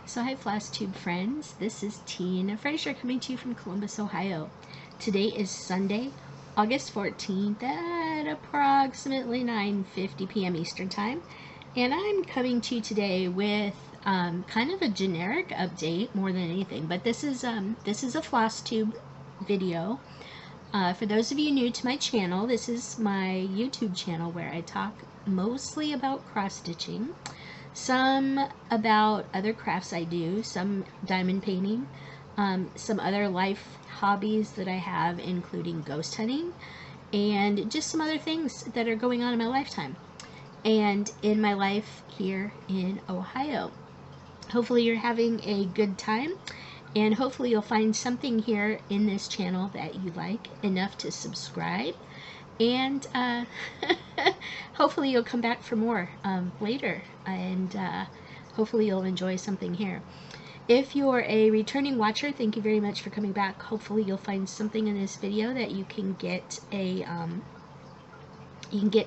So hi FlossTube friends, this is Tina Fraser coming to you from Columbus, Ohio. Today is Sunday, August 14th at approximately 9:50 p.m. Eastern Time. And I'm coming to you today with kind of a generic update more than anything. But this is a FlossTube video. For those of you new to my channel, this is my YouTube channel where I talk mostly about cross-stitching. Some about other crafts I do, some diamond painting, some other life hobbies that I have, including ghost hunting, and just some other things that are going on in my lifetime and in my life here in Ohio. Hopefully you're having a good time, and hopefully you'll find something here in this channel that you like enough to subscribe, and hopefully you'll come back for more later, and hopefully you'll enjoy something here. If you're a returning watcher, thank you very much for coming back. Hopefully you'll find something in this video that you can get a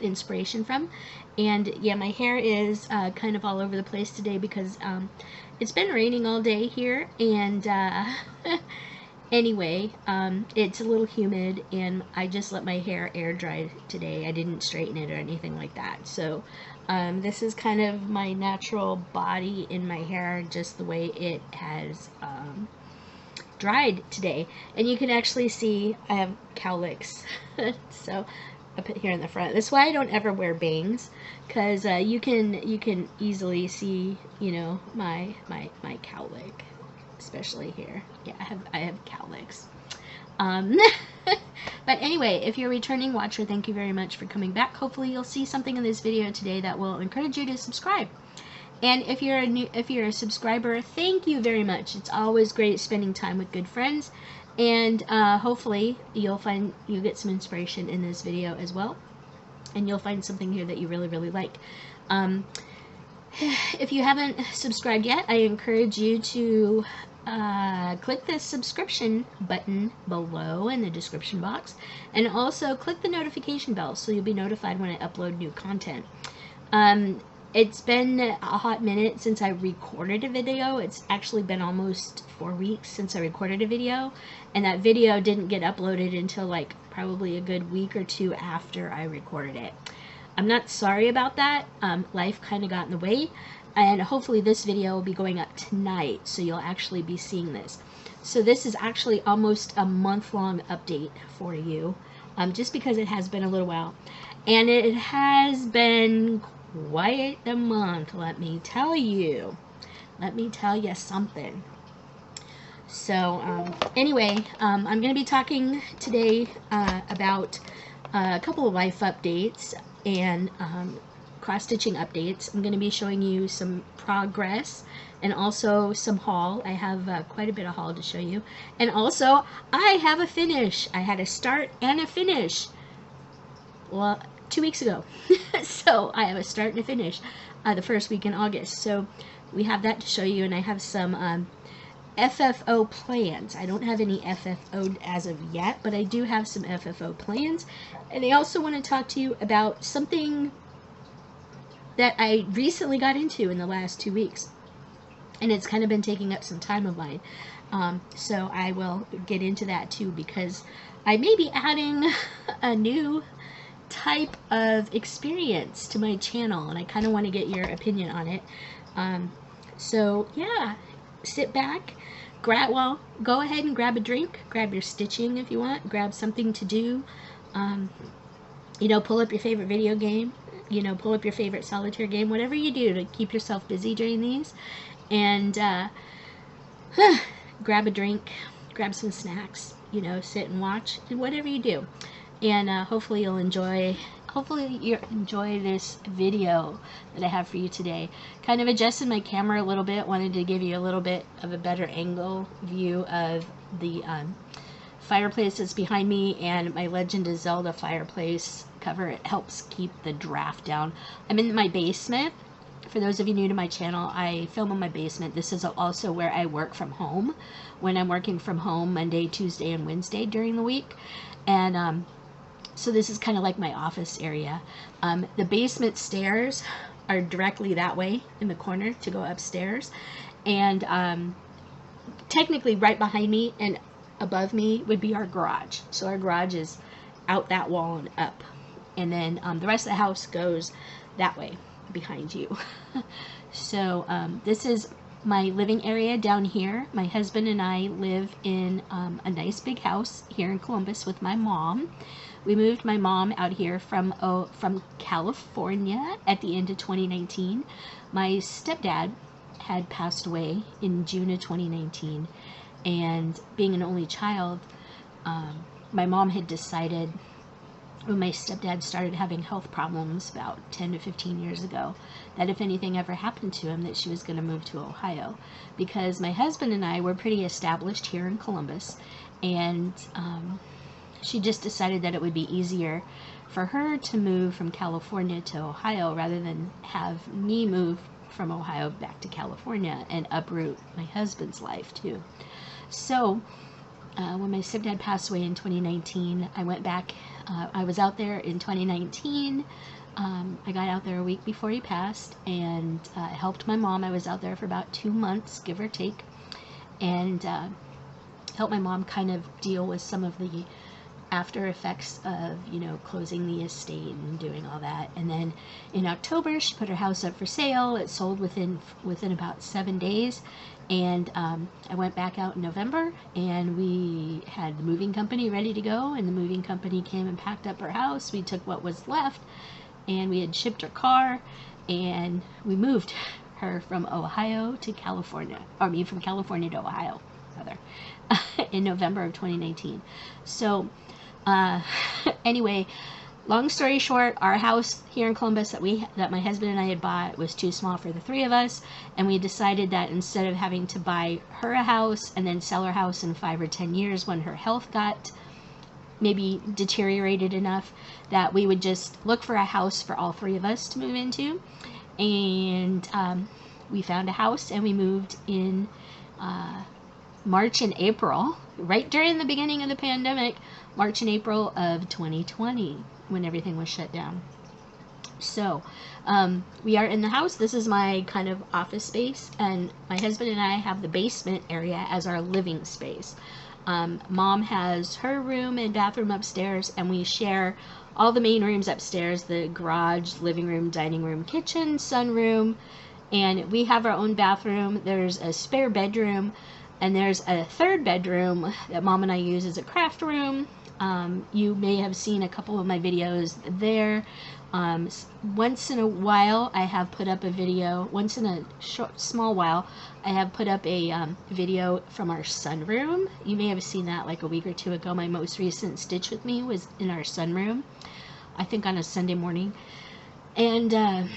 inspiration from. And yeah, my hair is kind of all over the place today because it's been raining all day here, and anyway, it's a little humid, and I just let my hair air dry today. I didn't straighten it or anything like that. So this is kind of my natural body in my hair, just the way it has dried today. And you can actually see I have cowlicks. So I put here in the front. That's why I don't ever wear bangs, because you can easily see, you know, my cowlick, especially here. Yeah, I have cowlicks. But anyway, if you're a returning watcher, thank you very much for coming back. Hopefully you'll see something in this video today that will encourage you to subscribe. And if you're a subscriber, thank you very much. It's always great spending time with good friends, and hopefully you'll get some inspiration in this video as well, and you'll find something here that you really like. If you haven't subscribed yet, I encourage you to click the subscription button below in the description box, and also click the notification bell so you'll be notified when I upload new content. It's been a hot minute since I recorded a video. It's actually been almost 4 weeks since I recorded a video, and that video didn't get uploaded until like probably a good week or two after I recorded it. I'm not sorry about that. Life kind of got in the way, and hopefully this video will be going up tonight, so you'll actually be seeing this. So this is actually almost a month-long update for you, just because it has been a little while, and it has been quite a month, let me tell you. Let me tell you something. So anyway, I'm going to be talking today about a couple of life updates and cross-stitching updates. I'm going to be showing you some progress and also some haul. I have quite a bit of haul to show you. And also, I have a finish. I had a start and a finish. Well, 2 weeks ago. So I have a start and a finish the first week in August. So we have that to show you, and I have some FFO plans. I don't have any FFO as of yet, but I do have some FFO plans. And I also want to talk to you about something that I recently got into in the last 2 weeks, and it's kind of been taking up some time of mine. So I will get into that too, because I may be adding a new type of experience to my channel, and I kind of want to get your opinion on it. So yeah, sit back, go ahead and grab a drink, grab your stitching if you want, grab something to do, you know, pull up your favorite video game, you know, pull up your favorite solitaire game, whatever you do to keep yourself busy during these, and grab a drink, grab some snacks, you know, sit and watch, and whatever you do. And hopefully you'll enjoy this video that I have for you today. Kind of adjusted my camera a little bit, wanted to give you a little bit of a better angle view of the fireplace that's behind me, and my Legend of Zelda fireplace cover. It helps keep the draft down. I'm in my basement. For those of you new to my channel, I film in my basement. This is also where I work from home when I'm working from home Monday, Tuesday, and Wednesday during the week. And so this is kind of like my office area. The basement stairs are directly that way in the corner to go upstairs. And technically right behind me and above me would be our garage. So our garage is out that wall and up. And then the rest of the house goes that way behind you. So this is my living area down here. My husband and I live in a nice big house here in Columbus with my mom. We moved my mom out here from California at the end of 2019. My stepdad had passed away in June of 2019, and being an only child, my mom had decided when my stepdad started having health problems about 10 to 15 years ago, that if anything ever happened to him, that she was going to move to Ohio, because my husband and I were pretty established here in Columbus, and she just decided that it would be easier for her to move from California to Ohio rather than have me move from Ohio back to California and uproot my husband's life too. So when my stepdad passed away in 2019, I went back. I was out there in 2019. I got out there a week before he passed, and helped my mom. I was out there for about 2 months, give or take, and helped my mom kind of deal with some of the after effects of, you know, closing the estate and doing all that. And then in October, she put her house up for sale. It sold within about 7 days. And I went back out in November, and we had the moving company ready to go, and the moving company came and packed up her house. We took what was left, and we had shipped her car, and we moved her from Ohio to California, or I mean from California to Ohio, rather, in November of 2019. So anyway, long story short, our house here in Columbus that my husband and I had bought was too small for the three of us, and we decided that instead of having to buy her a house and then sell her house in 5 or 10 years when her health got maybe deteriorated enough, that we would just look for a house for all three of us to move into. And we found a house, and we moved in March and April, right during the beginning of the pandemic, March and April of 2020, when everything was shut down. So we are in the house. This is my kind of office space, and my husband and I have the basement area as our living space. Mom has her room and bathroom upstairs, and we share all the main rooms upstairs: the garage, living room, dining room, kitchen, sunroom, and we have our own bathroom. There's a spare bedroom, and there's a third bedroom that Mom and I use as a craft room. You may have seen a couple of my videos there. Once in a while, I have put up a video. Once in a small while, I have put up a video from our sunroom. You may have seen that like a week or two ago. My most recent Stitch With Me was in our sunroom, I think on a Sunday morning, and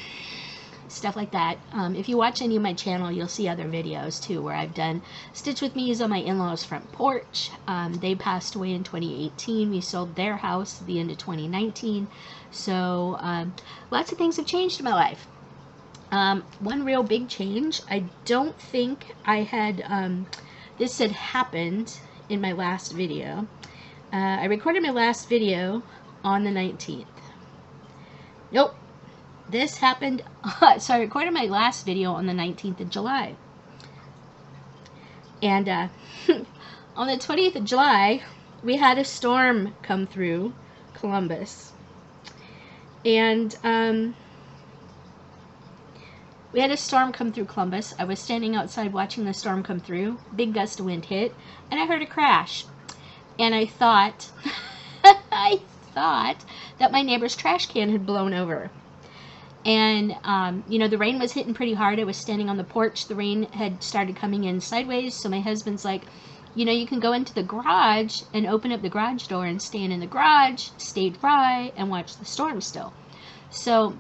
stuff like that. If you watch any of my channel, you'll see other videos too where I've done Stitch With Me's on my in-laws' front porch. They passed away in 2018. We sold their house at the end of 2019. So lots of things have changed in my life. One real big change, I don't think I had, this had happened in my last video. I recorded my last video on the 19th. Nope. This happened, so I recorded my last video on the 19th of July. And on the 20th of July, we had a storm come through Columbus. And we had a storm come through Columbus. I was standing outside watching the storm come through. Big gust of wind hit, and I heard a crash. And I thought, that my neighbor's trash can had blown over. And, you know, the rain was hitting pretty hard. I was standing on the porch. The rain had started coming in sideways. So my husband's like, you know, you can go into the garage and open up the garage door and stand in the garage, stay dry, and watch the storm still. So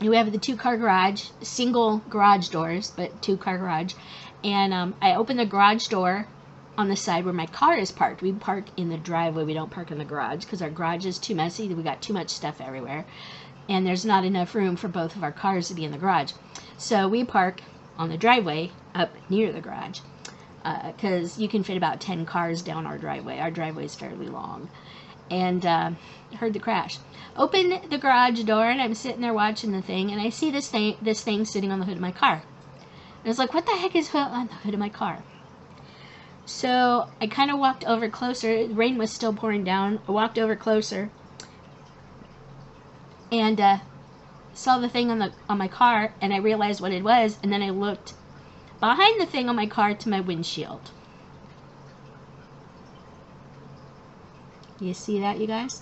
we have the 2-car garage, single garage doors, but 2-car garage. And I opened the garage door on the side where my car is parked. We park in the driveway. We don't park in the garage because our garage is too messy. We got too much stuff everywhere, and there's not enough room for both of our cars to be in the garage. So we park on the driveway up near the garage because you can fit about 10 cars down our driveway. Our driveway is fairly long. and heard the crash. Open the garage door, and I'm sitting there watching the thing, and I see this thing sitting on the hood of my car. And I was like, what the heck is on the hood of my car? So I kind of walked over closer. The rain was still pouring down. I walked over closer and saw the thing on my car, and I realized what it was, and then I looked behind the thing on my car to my windshield. You see that, you guys?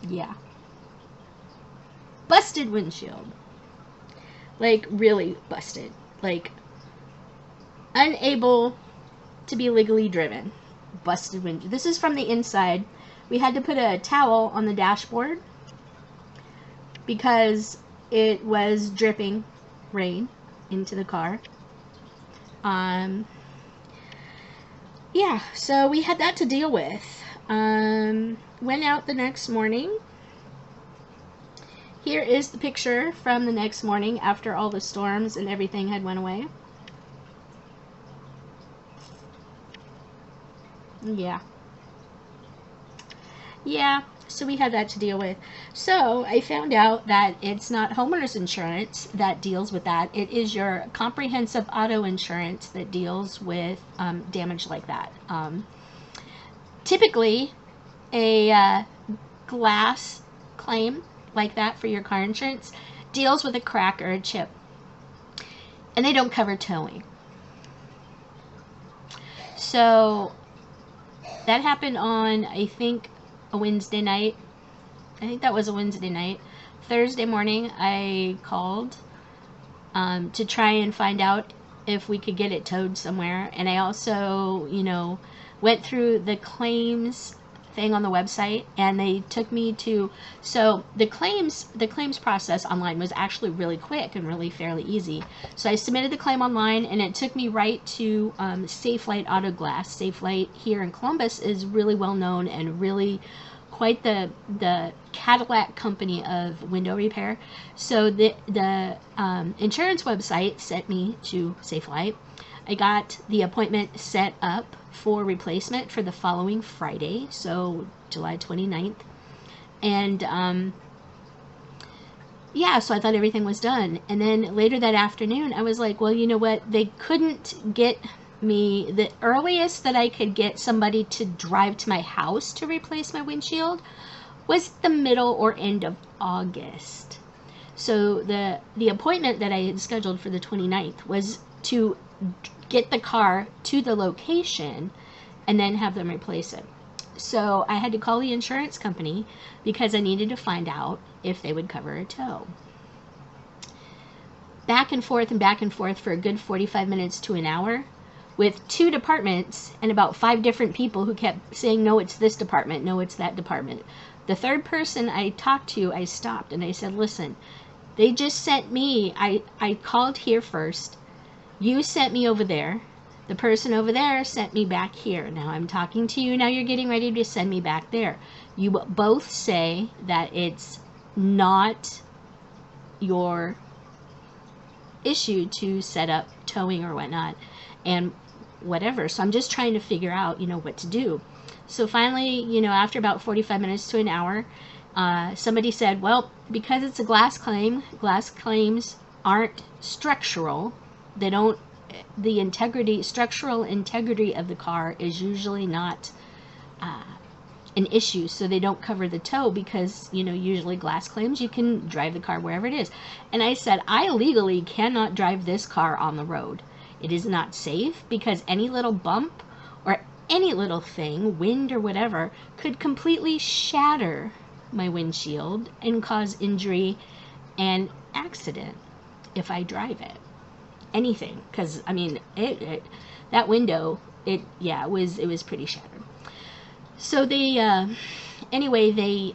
Yeah. Busted windshield. Like, really busted. Like, unable to be legally driven. Busted windshield. This is from the inside. We had to put a towel on the dashboard because it was dripping rain into the car. Yeah, so we had that to deal with. Went out the next morning. Here is the picture from the next morning after all the storms and everything had went away. Yeah. Yeah, so we had that to deal with. So I found out that it's not homeowners insurance that deals with that. It is your comprehensive auto insurance that deals with damage like that. Typically, a glass claim like that for your car insurance deals with a crack or a chip, and they don't cover towing. So that happened on, I think, a Wednesday night. I think that was a Wednesday night. Thursday morning I called to try and find out if we could get it towed somewhere, and I also, you know, went through the claims thing on the website, and they took me to, so the claims process online was actually really quick and really fairly easy. So I submitted the claim online, and it took me right to Safelite Auto Glass. Safelite here in Columbus is really well known and really quite the Cadillac company of window repair. So the insurance website sent me to Safelite. I got the appointment set up for replacement for the following Friday, so July 29th. And yeah, so I thought everything was done. And then later that afternoon, I was like, well, you know what? They couldn't get me, the earliest that I could get somebody to drive to my house to replace my windshield was the middle or end of August. So the appointment that I had scheduled for the 29th was to get the car to the location and then have them replace it. So I had to call the insurance company because I needed to find out if they would cover a tow. Back and forth for a good 45 minutes to an hour with 2 departments and about 5 different people who kept saying, no, it's this department, no, it's that department. The third person I talked to, I stopped and I said, listen, they just sent me, I called here first. You sent me over there. The person over there sent me back here. Now I'm talking to you. Now you're getting ready to send me back there. You both say that it's not your issue to set up towing or whatnot and whatever. So I'm just trying to figure out, you know, what to do. So finally, you know, after about 45 minutes to an hour, somebody said, well, because it's a glass claim, glass claims aren't structural. They don't, the integrity, structural integrity of the car is usually not an issue, so they don't cover the tow because, you know, usually glass claims, you can drive the car wherever it is. And I said, I legally cannot drive this car on the road. It is not safe because any little bump or any little thing, wind or whatever, could completely shatter my windshield and cause injury and accident if I drive it. Anything, because I mean that window, it was pretty shattered. So they anyway, they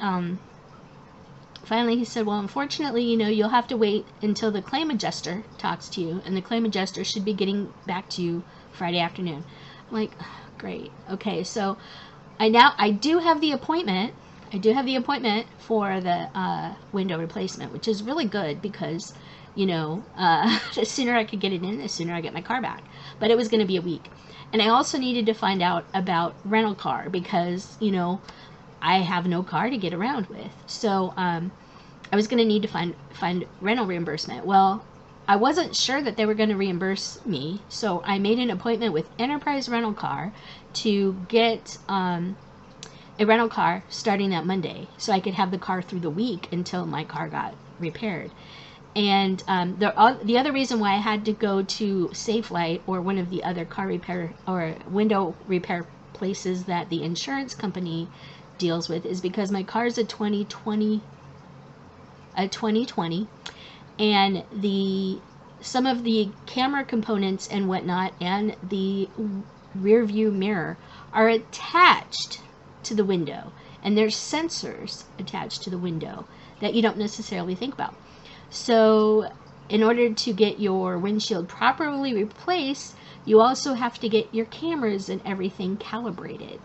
finally, he said, well, unfortunately, you know, you'll have to wait until the claim adjuster talks to you, and the claim adjuster should be getting back to you Friday afternoon. I'm like, great, okay. So I do have the appointment. I do have the appointment for the window replacement, which is really good because, you know, the sooner I could get it in, the sooner I get my car back. But it was going to be a week. And I also needed to find out about rental car because, you know, I have no car to get around with. So I was going to need to find rental reimbursement. Well, I wasn't sure that they were going to reimburse me, so I made an appointment with Enterprise Rental Car to get a rental car starting that Monday, so I could have the car through the week until my car got repaired. And the other reason why I had to go to Safelite or one of the other car repair or window repair places that the insurance company deals with is because my car is a 2020, and some of the camera components and whatnot and the rear view mirror are attached to the window, and there's sensors attached to the window that you don't necessarily think about. So in order to get your windshield properly replaced, you also have to get your cameras and everything calibrated.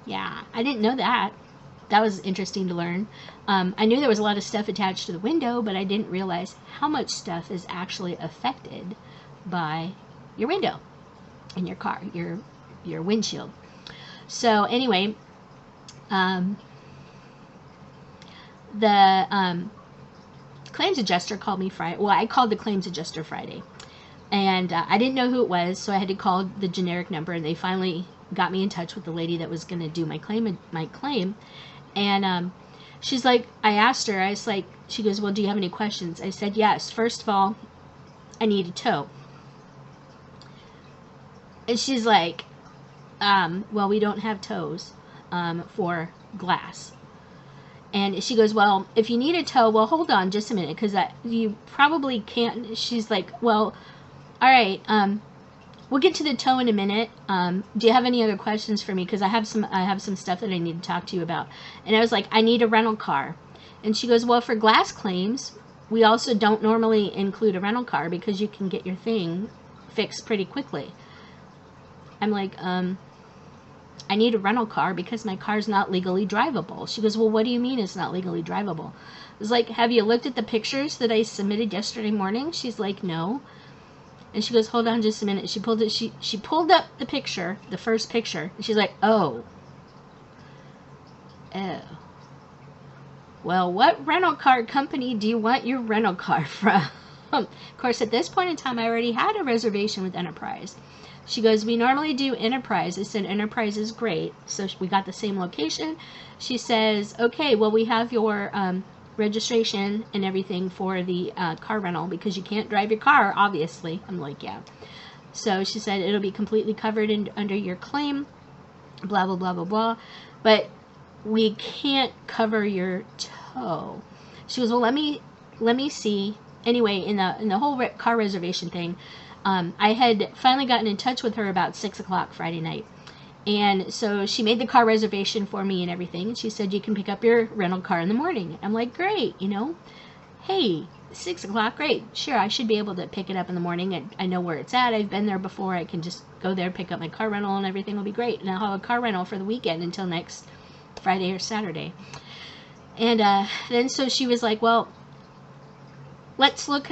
Yeah, I didn't know that. That was interesting to learn. I knew there was a lot of stuff attached to the window, but I didn't realize how much stuff is actually affected by your window in your car, your windshield. So anyway, the claims adjuster called me Friday. Well, I called the claims adjuster Friday, and I didn't know who it was, so I had to call the generic number, and they finally got me in touch with the lady that was going to do my claim. And she's like, I asked her, I was like, she goes, well, do you have any questions? I said, yes. First of all, I need a tow. And she's like, well, we don't have tows for glass. And she goes, well, if you need a tow, well, hold on just a minute, because you probably can't. She's like, well, all right, we'll get to the tow in a minute. Do you have any other questions for me? Because I have some stuff that I need to talk to you about. And I was like, I need a rental car. And she goes, well, for glass claims, we also don't normally include a rental car because you can get your thing fixed pretty quickly. I'm like, I need a rental car because my car's not legally drivable. She goes, well, what do you mean it's not legally drivable? I was like, have you looked at the pictures that I submitted yesterday morning? She's like, no. And she goes, hold on just a minute. She pulled it. She pulled up the picture, the first picture. And she's like, oh. Well, what rental car company do you want your rental car from? Of course, at this point in time, I already had a reservation with Enterprise. She goes, we normally do Enterprise. I said, Enterprise is great. So we got the same location. She says, okay, well, we have your registration and everything for the car rental because you can't drive your car, obviously. I'm like, yeah. So she said, it'll be completely covered under your claim, blah, blah, blah, blah, blah. But we can't cover your tow. She goes, well, let me see. Anyway, in the whole car reservation thing, I had finally gotten in touch with her about 6 o'clock Friday night. And so she made the car reservation for me and everything. And she said, you can pick up your rental car in the morning. I'm like, great, you know. Hey, 6 o'clock, great. Sure, I should be able to pick it up in the morning. I know where it's at. I've been there before. I can just go there, pick up my car rental, and everything will be great. And I'll have a car rental for the weekend until next Friday or Saturday. And then so she was like, well, let's look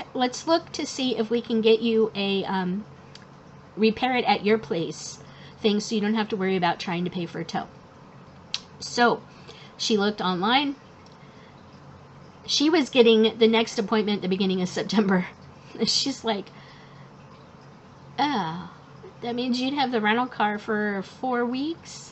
to see if we can get you a repair it at your place thing so you don't have to worry about trying to pay for a tow. So she looked online. She was getting the next appointment at the beginning of September. She's like, oh, that means you'd have the rental car for 4 weeks?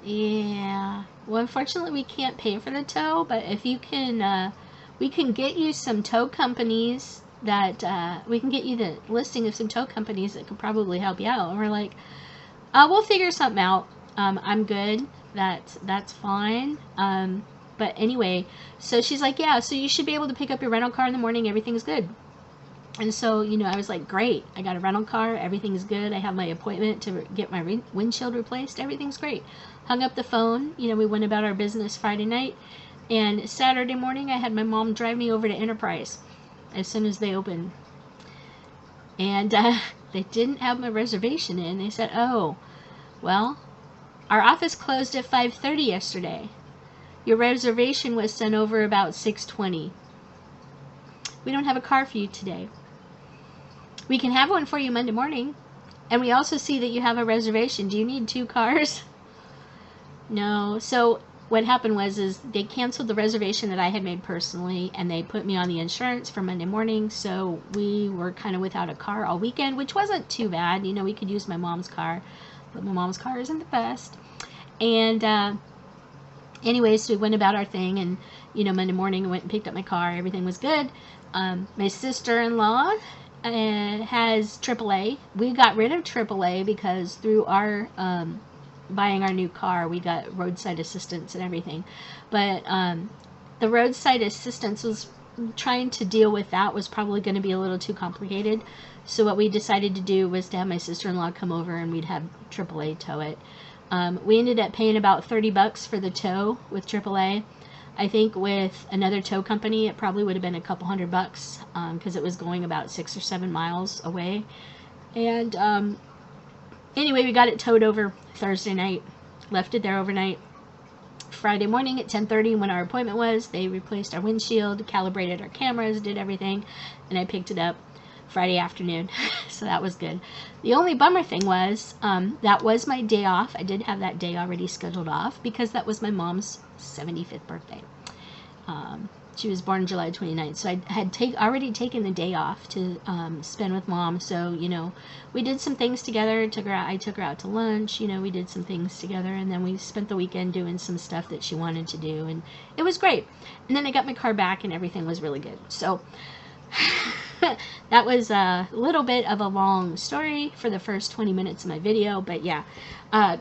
Yeah. Well, unfortunately, we can't pay for the tow, but if you can, we can get you some tow companies that, we can get you the listing of some tow companies that could probably help you out. And we're like, we'll figure something out. I'm good. That's fine. But anyway, so she's like, yeah, so you should be able to pick up your rental car in the morning. Everything's good. And so, you know, I was like, great. I got a rental car. Everything's good. I have my appointment to get my windshield replaced. Everything's great. Hung up the phone. You know, we went about our business Friday night. And Saturday morning, I had my mom drive me over to Enterprise as soon as they opened. And they didn't have my reservation in. They said, oh, well, our office closed at 5:30 yesterday. Your reservation was sent over about 6:20. We don't have a car for you today. We can have one for you Monday morning. And we also see that you have a reservation. Do you need 2 cars? No. So what happened was they canceled the reservation that I had made personally, and they put me on the insurance for Monday morning. So we were kind of without a car all weekend, which wasn't too bad. You know, we could use my mom's car, but my mom's car isn't the best. And anyways, so we went about our thing, and you know, Monday morning I went and picked up my car. Everything was good. My sister-in-law has AAA. We got rid of AAA because through our buying our new car, we got roadside assistance and everything. But the roadside assistance was trying to deal with that was probably going to be a little too complicated. So what we decided to do was to have my sister-in-law come over, and we'd have AAA tow it. We ended up paying about $30 for the tow with AAA. I think with another tow company, it probably would have been a couple $100 because it was going about 6 or 7 miles away. And anyway, we got it towed over Thursday night, left it there overnight. Friday morning at 10:30 when our appointment was, they replaced our windshield, calibrated our cameras, did everything, and I picked it up Friday afternoon. So that was good. The only bummer thing was that was my day off. I did have that day already scheduled off because that was my mom's 75th birthday. She was born July 29th, so I had already taken the day off to spend with Mom. So, you know, we did some things together. I took her out to lunch. You know, we did some things together, and then we spent the weekend doing some stuff that she wanted to do, and it was great. And then I got my car back, and everything was really good. So that was a little bit of a long story for the first 20 minutes of my video, but yeah,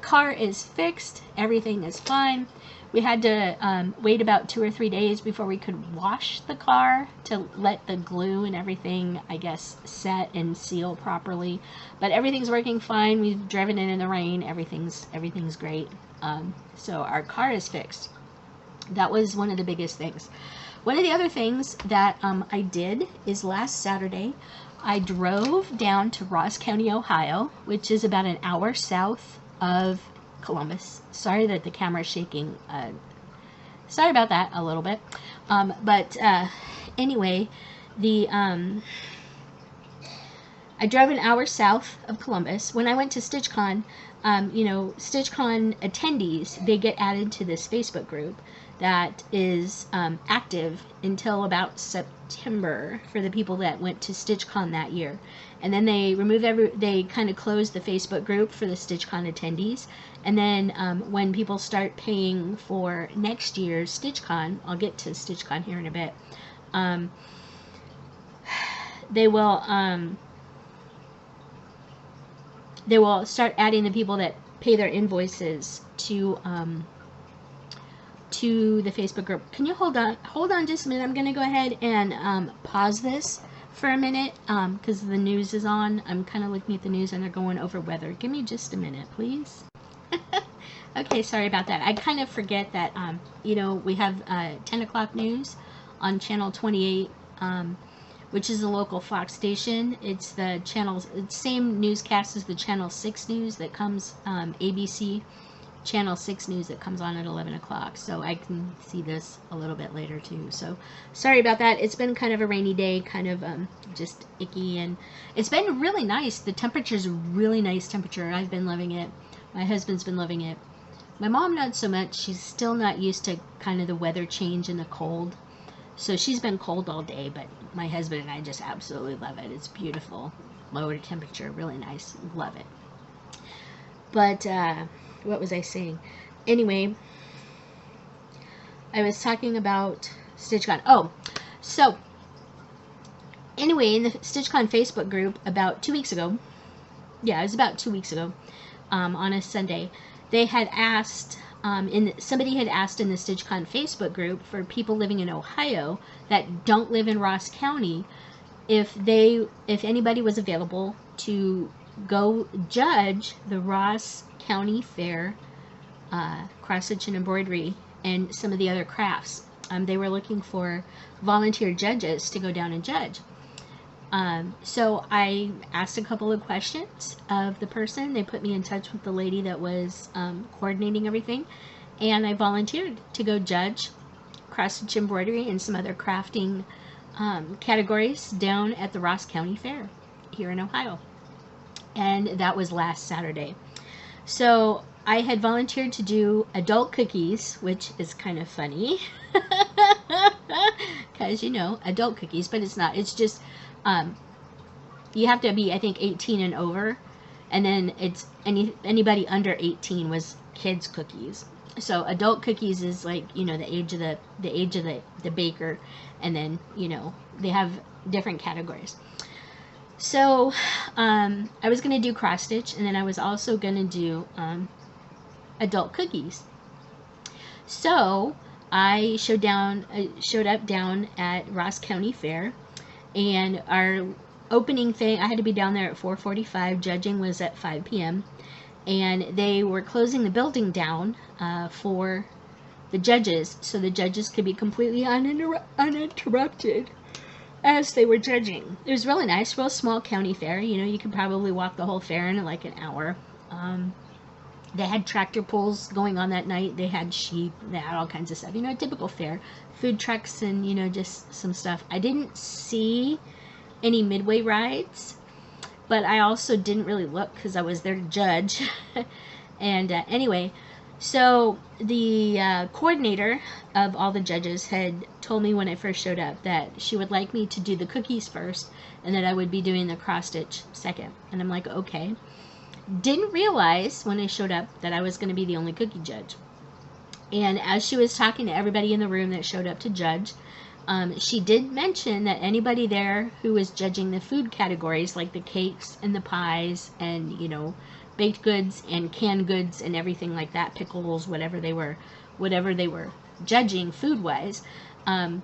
car is fixed. Everything is fine. We had to wait about 2 or 3 days before we could wash the car to let the glue and everything, I guess, set and seal properly. But everything's working fine. We've driven it in the rain. Everything's great. So our car is fixed. That was one of the biggest things. One of the other things that I did is last Saturday, I drove down to Ross County, Ohio, which is about an hour south of Columbus. Sorry that the camera is shaking. Sorry about that a little bit. But anyway, I drove an hour south of Columbus. When I went to StitchCon, you know, StitchCon attendees, they get added to this Facebook group that is active until about September for the people that went to StitchCon that year. And then they they kind of close the Facebook group for the StitchCon attendees. And then when people start paying for next year's StitchCon, I'll get to StitchCon here in a bit, they will start adding the people that pay their invoices to the Facebook group. Can you hold on just a minute? I'm going to go ahead and pause this for a minute because the news is on. I'm kind of looking at the news and they're going over weather. Give me just a minute, please. Okay, sorry about that. I kind of forget that, you know, we have 10 o'clock news on channel 28, which is a local Fox station. It's the same newscast as the channel 6 news that comes, ABC channel 6 news that comes on at 11 o'clock. So I can see this a little bit later too. So sorry about that. It's been kind of a rainy day, kind of just icky, and it's been really nice. The temperature's a really nice temperature. I've been loving it. My husband's been loving it. My mom not so much. She's still not used to kind of the weather change and the cold. So she's been cold all day, but my husband and I just absolutely love it. It's beautiful. Lower temperature, really nice. Love it. But what was I saying? Anyway, I was talking about StitchCon. Oh, so anyway, in the StitchCon Facebook group about 2 weeks ago, yeah, it was about 2 weeks ago, on a Sunday, they had asked, somebody had asked in the StitchCon Facebook group for people living in Ohio that don't live in Ross County if anybody was available to go judge the Ross County Fair cross stitch and embroidery and some of the other crafts. They were looking for volunteer judges to go down and judge. So I asked a couple of questions of the person. They put me in touch with the lady that was coordinating everything, and I volunteered to go judge cross-stitch embroidery and some other crafting categories down at the Ross County Fair here in Ohio. And that was last Saturday. So I had volunteered to do adult cookies, which is kind of funny because, you know, adult cookies, but it's not. It's just you have to be, I think, 18 and over, and then it's anybody under 18 was kids cookies. So adult cookies is like, you know, the age of the baker, and then, you know, they have different categories. So I was going to do cross stitch, and then I was also going to do adult cookies. So I showed up down at Ross County Fair, and our opening thing, I had to be down there at 4:45. Judging was at 5 p.m. and they were closing the building down for the judges, so the judges could be completely uninterrupted as they were judging. It was really nice, real small county fair. You know, you could probably walk the whole fair in like an hour. They had tractor pulls going on that night. They had sheep. They had all kinds of stuff. You know, a typical fair. Food trucks and, you know, just some stuff. I didn't see any midway rides, but I also didn't really look because I was there to judge. And anyway, so the coordinator of all the judges had told me when I first showed up that she would like me to do the cookies first, and that I would be doing the cross stitch second. And I'm like, okay. Didn't realize when I showed up that I was going to be the only cookie judge. And as she was talking to everybody in the room that showed up to judge, she did mention that anybody there who was judging the food categories, like the cakes and the pies and, you know, baked goods and canned goods and everything like that, pickles, whatever they were judging food-wise, they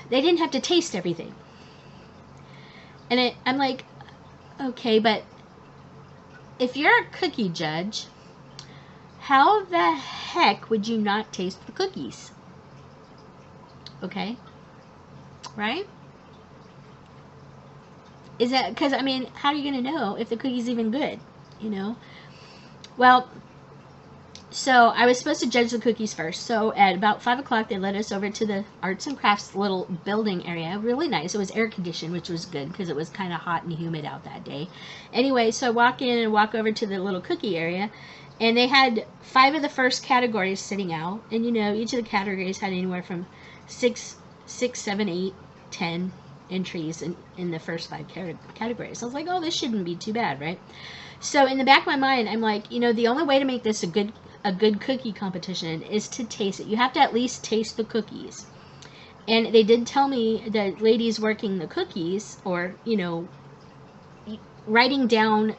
didn't have to taste everything. And I'm like, okay, but if you're a cookie judge, how the heck would you not taste the cookies? Okay, right? Is that because, I mean, how are you going to know if the cookie's even good, you know? Well, so I was supposed to judge the cookies first. So at about 5 o'clock, they led us over to the arts and crafts little building area. Really nice. It was air conditioned, which was good because it was kind of hot and humid out that day. Anyway, so I walk in and walk over to the little cookie area, and they had 5 of the first categories sitting out. And, you know, each of the categories had anywhere from 6, 7, 8, 10 entries in the first 5 categories. So I was like, oh, this shouldn't be too bad, right? So in the back of my mind, I'm like, you know, the only way to make this a good cookie competition is to taste it. You have to at least taste the cookies. And they did tell me that ladies working the cookies, or, you know, writing down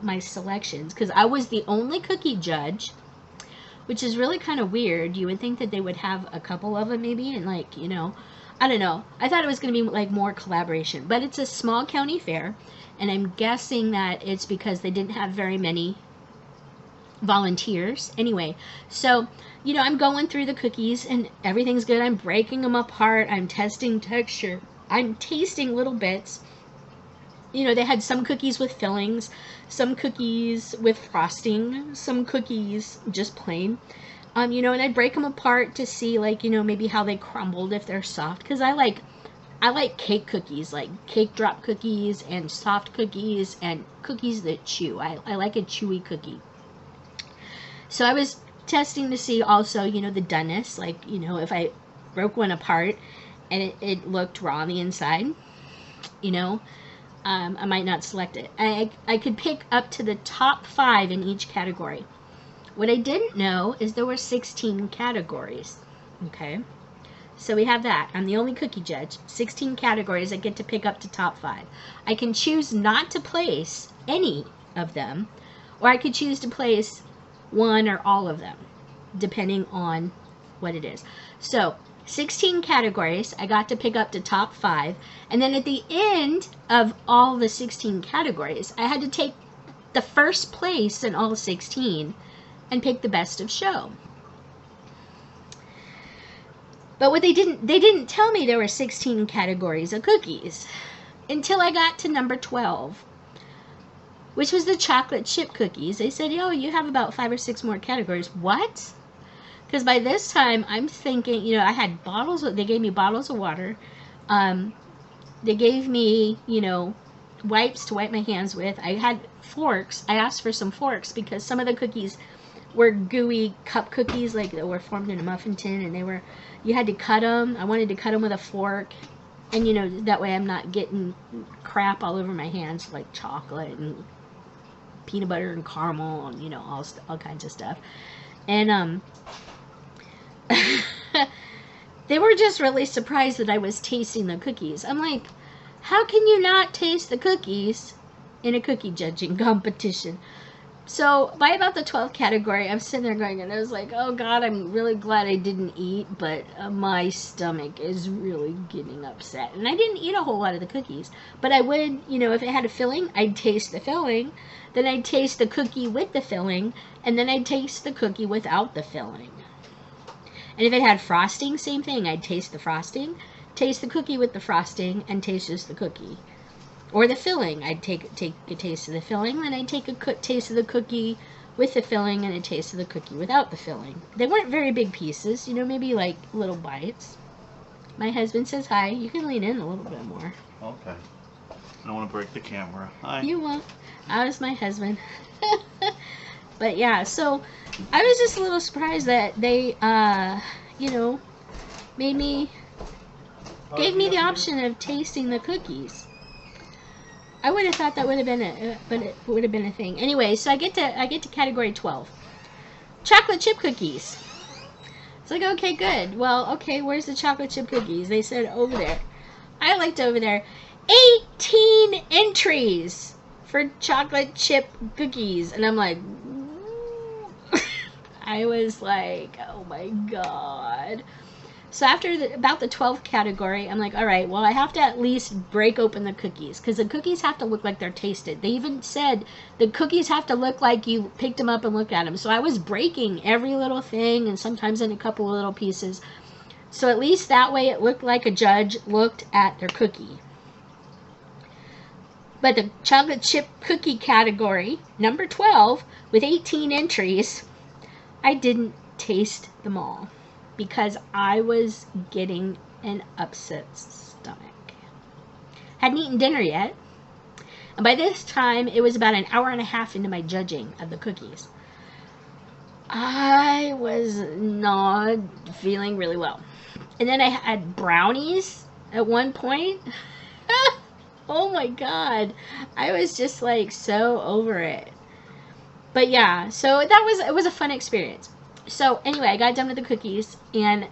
my selections, because I was the only cookie judge, which is really kind of weird. You would think that they would have a couple of them maybe, and, like, you know, I don't know. I thought it was going to be like more collaboration, but it's a small county fair, and I'm guessing that it's because they didn't have very many volunteers. Anyway, so, you know, I'm going through the cookies and everything's good. I'm breaking them apart. I'm testing texture. I'm tasting little bits. You know, they had some cookies with fillings, some cookies with frosting, some cookies just plain. You know, and I break them apart to see, like, you know, maybe how they crumbled, if they're soft, because I like cake cookies, like cake drop cookies and soft cookies and cookies that chew. I like a chewy cookie. So I was testing to see also, you know, the doneness, like, you know, if I broke one apart and it looked raw on the inside, you know, I might not select it. I could pick up to the top 5 in each category. What I didn't know is there were 16 categories. Okay, so we have that. I'm the only cookie judge. 16 categories. I get to pick up to top 5. I can choose not to place any of them, or I could choose to place one or all of them, depending on what it is. So 16 categories. I got to pick up to top 5, and then at the end of all the 16 categories, I had to take the first place in all 16 and pick the best of show. But what they didn't tell me there were 16 categories of cookies until I got to number 12. which was the chocolate chip cookies. They said, yo, you have about 5 or 6 more categories. What? Because by this time, I'm thinking, you know, I had bottles, they gave me bottles of water. They gave me, you know, wipes to wipe my hands with. I had forks. I asked for some forks because some of the cookies were gooey cup cookies, like that were formed in a muffin tin, and they were, you had to cut them. I wanted to cut them with a fork, and you know, that way I'm not getting crap all over my hands, like chocolate and peanut butter and caramel and, you know, all kinds of stuff. And they were just really surprised that I was tasting the cookies. I'm like, how can you not taste the cookies in a cookie judging competition? So by about the 12th category, I'm sitting there going, and I was like, oh God, I'm really glad I didn't eat, but my stomach is really getting upset. And I didn't eat a whole lot of the cookies, but I would, you know, if it had a filling, I'd taste the filling, then I'd taste the cookie with the filling, and then I'd taste the cookie without the filling. And if it had frosting, same thing. I'd taste the frosting, taste the cookie with the frosting, and taste just the cookie. Or the filling. I'd take a taste of the filling, then I'd take a taste of the cookie with the filling, and a taste of the cookie without the filling. They weren't very big pieces, you know, maybe like little bites. My husband says hi. You can lean in a little bit more. Okay. I don't want to break the camera. Hi. You won't. I was my husband. But yeah, so I was just a little surprised that they, you know, gave me the option of tasting the cookies. I would have thought that would have been a thing. Anyway, so I get to category 12, chocolate chip cookies. It's like, okay, good. Well, okay, where's the chocolate chip cookies? They said over there. I looked over there. 18 entries for chocolate chip cookies, and I'm like, I was like, oh my God. So after about the 12th category, I'm like, all right, well, I have to at least break open the cookies, because the cookies have to look like they're tasted. They even said the cookies have to look like you picked them up and looked at them. So I was breaking every little thing, and sometimes in a couple of little pieces. So at least that way it looked like a judge looked at their cookie. But the chocolate chip cookie category, number 12, with 18 entries, I didn't taste them all, because I was getting an upset stomach. Hadn't eaten dinner yet, and by this time it was about an hour and a half into my judging of the cookies. I was not feeling really well. And then I had brownies at one point. Oh my God, I was just like so over it. But yeah, so it was a fun experience. So anyway, I got done with the cookies, and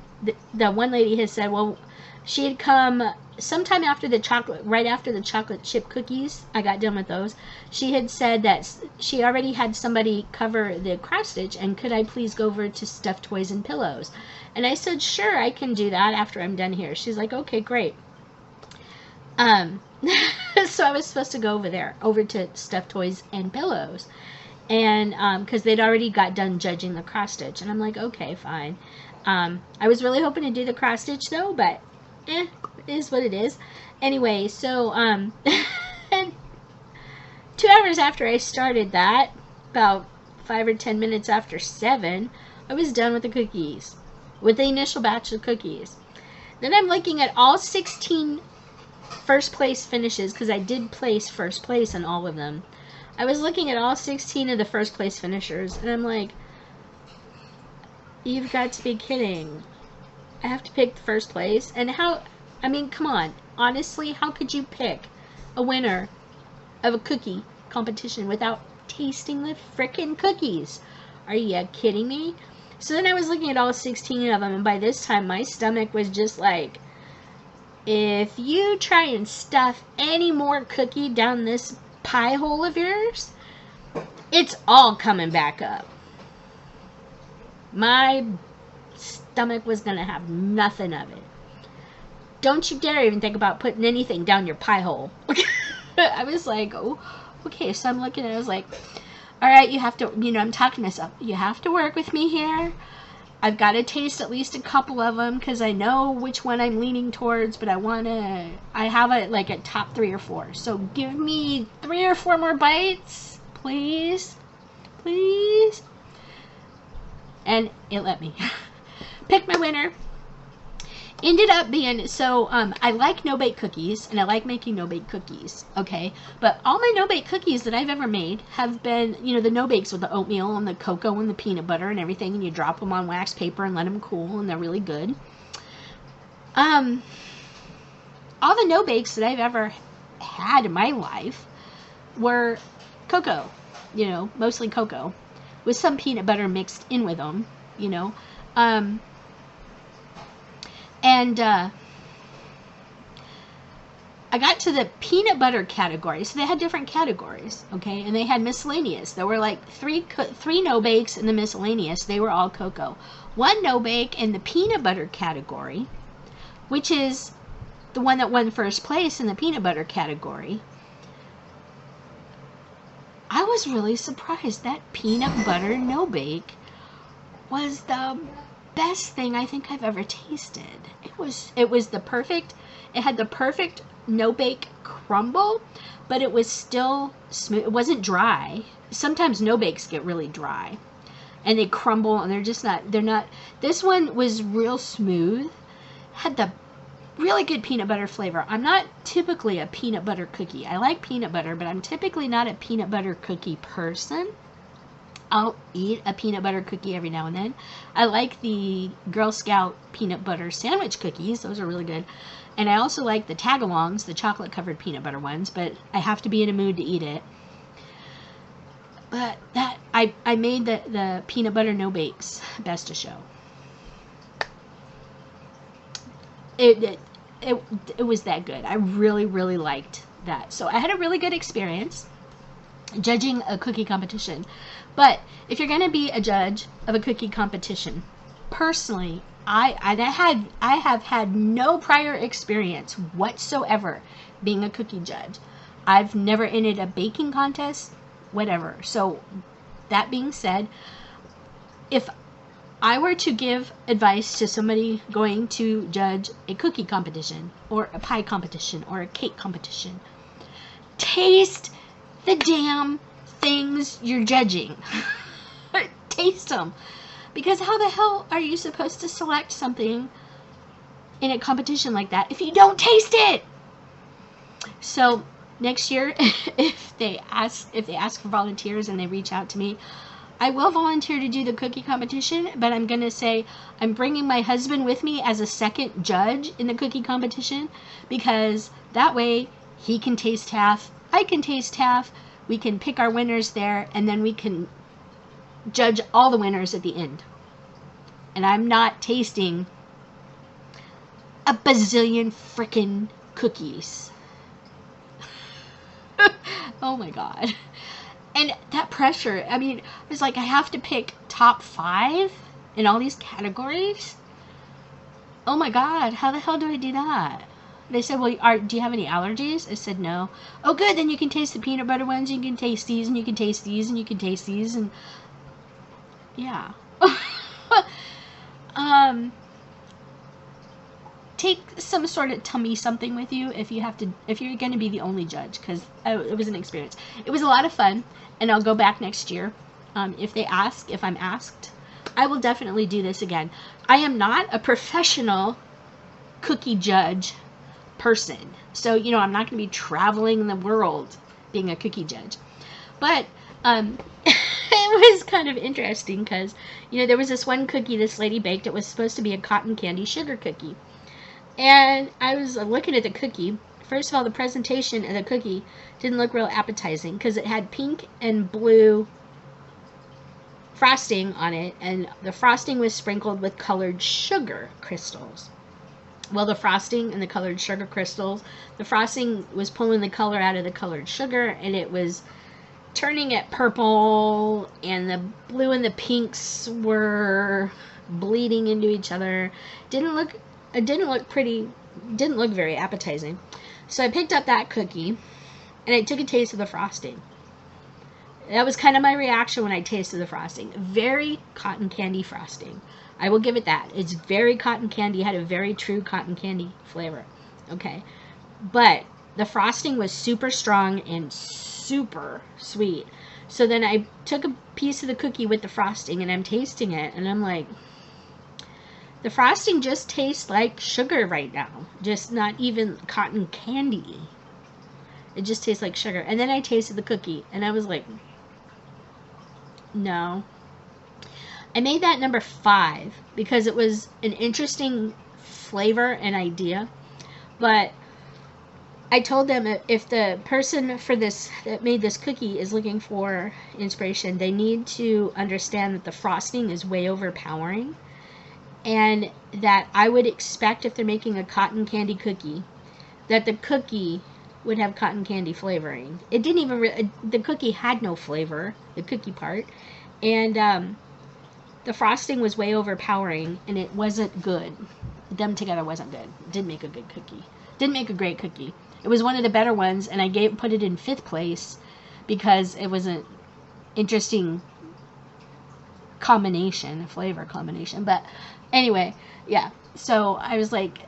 the one lady has said, well, she had come sometime after the chocolate, right after the chocolate chip cookies, I got done with those. She had said that she already had somebody cover the cross stitch, and could I please go over to stuffed toys and pillows? And I said, sure, I can do that after I'm done here. She's like, okay, great. So I was supposed to go over to stuffed toys and pillows. And because they'd already got done judging the cross stitch, and I'm like, okay, fine. I was really hoping to do the cross stitch though, but it is what it is. Anyway, so 2 hours after I started that, about 5 or 10 minutes after 7, I was done with the cookies, with the initial batch of cookies. Then I'm looking at all 16 first place finishes, because I did place first place in all of them. I was looking at all 16 of the first place finishers, and I'm like, you've got to be kidding. I have to pick the first place? And how, I mean, come on. Honestly, how could you pick a winner of a cookie competition without tasting the frickin' cookies? Are you kidding me? So then I was looking at all 16 of them, and by this time my stomach was just like, if you try and stuff any more cookie down this pie hole of yours, it's all coming back up. My stomach was gonna have nothing of it. Don't you dare even think about putting anything down your pie hole. I was like, oh, okay. So I'm looking at it, I was like, all right, you have to, you know, I'm talking to myself, you have to work with me here. I've got to taste at least a couple of them, because I know which one I'm leaning towards, but I have it like a top 3 or 4. So give me 3 or 4 more bites, please, please. And it let me. Pick my winner. Ended up being, so I like no-bake cookies, and I like making no-bake cookies, okay? But all my no-bake cookies that I've ever made have been, you know, the no-bakes with the oatmeal and the cocoa and the peanut butter and everything, and you drop them on wax paper and let them cool, and they're really good. All the no-bakes that I've ever had in my life were cocoa, you know, mostly cocoa, with some peanut butter mixed in with them, you know. I got to the peanut butter category. So they had different categories, okay? And they had miscellaneous. There were like three no-bakes in the miscellaneous. They were all cocoa. One no-bake in the peanut butter category, which is the one that won first place in the peanut butter category. I was really surprised. That peanut butter no-bake was the best thing I think I've ever tasted. It was the perfect, it had the perfect no-bake crumble, but it was still smooth. It wasn't dry. Sometimes no-bakes get really dry and they crumble and they're not, this one was real smooth, had the really good peanut butter flavor. I'm not typically a peanut butter cookie. I like peanut butter, but I'm typically not a peanut butter cookie person. I'll eat a peanut butter cookie every now and then. I like the Girl Scout peanut butter sandwich cookies. Those are really good. And I also like the tag-alongs, the chocolate-covered peanut butter ones, but I have to be in a mood to eat it. But that, I made the peanut butter no-bakes best of show. It was that good. I really, really liked that. So I had a really good experience judging a cookie competition. But if you're going to be a judge of a cookie competition, personally, I have had no prior experience whatsoever being a cookie judge. I've never entered a baking contest, whatever. So that being said, if I were to give advice to somebody going to judge a cookie competition or a pie competition or a cake competition, taste the damn things you're judging. Taste them. Because how the hell are you supposed to select something in a competition like that if you don't taste it? So next year, if they ask for volunteers and they reach out to me, I will volunteer to do the cookie competition, but I'm going to say I'm bringing my husband with me as a second judge in the cookie competition, because that way he can taste half, I can taste half, we can pick our winners there, and then we can judge all the winners at the end. And I'm not tasting a bazillion frickin' cookies. Oh my god. And that pressure, I mean, it's like I have to pick top 5 in all these categories. Oh my god, how the hell do I do that? They said, well, do you have any allergies? I said, no. Oh, good, then you can taste the peanut butter ones, you can taste these, and you can taste these, and you can taste these, and yeah. Take some sort of tummy something with you if you're going to be the only judge, because it was an experience. It was a lot of fun, and I'll go back next year. If I'm asked, I will definitely do this again. I am not a professional cookie judge person, so you know, I'm not going to be traveling the world being a cookie judge. But it was kind of interesting because, you know, there was this one cookie this lady baked. It was supposed to be a cotton candy sugar cookie, and I was looking at the cookie. First of all, the presentation of the cookie didn't look real appetizing because it had pink and blue frosting on it, and the frosting was sprinkled with colored sugar crystals. Well, the frosting and the colored sugar crystals, the frosting was pulling the color out of the colored sugar, and it was turning it purple, and the blue and the pinks were bleeding into each other. It didn't look very appetizing. So I picked up that cookie, and I took a taste of the frosting. That was kind of my reaction when I tasted the frosting. Very cotton candy frosting. I will give it that. It's very cotton candy. Had a very true cotton candy flavor. Okay. But the frosting was super strong and super sweet. So then I took a piece of the cookie with the frosting, and I'm tasting it, and I'm like, the frosting just tastes like sugar right now. Just not even cotton candy. It just tastes like sugar. And then I tasted the cookie, and I was like, no. I made that number 5 because it was an interesting flavor and idea. But I told them if the person for this that made this cookie is looking for inspiration, they need to understand that the frosting is way overpowering, and that I would expect if they're making a cotton candy cookie that the cookie would have cotton candy flavoring. It didn't even the cookie had no flavor, the cookie part, and the frosting was way overpowering, and it wasn't good. Them together wasn't good. It didn't make a good cookie. Didn't make a great cookie. It was one of the better ones, and I put it in 5th place because it was an interesting combination, flavor combination. But anyway, yeah. So I was like,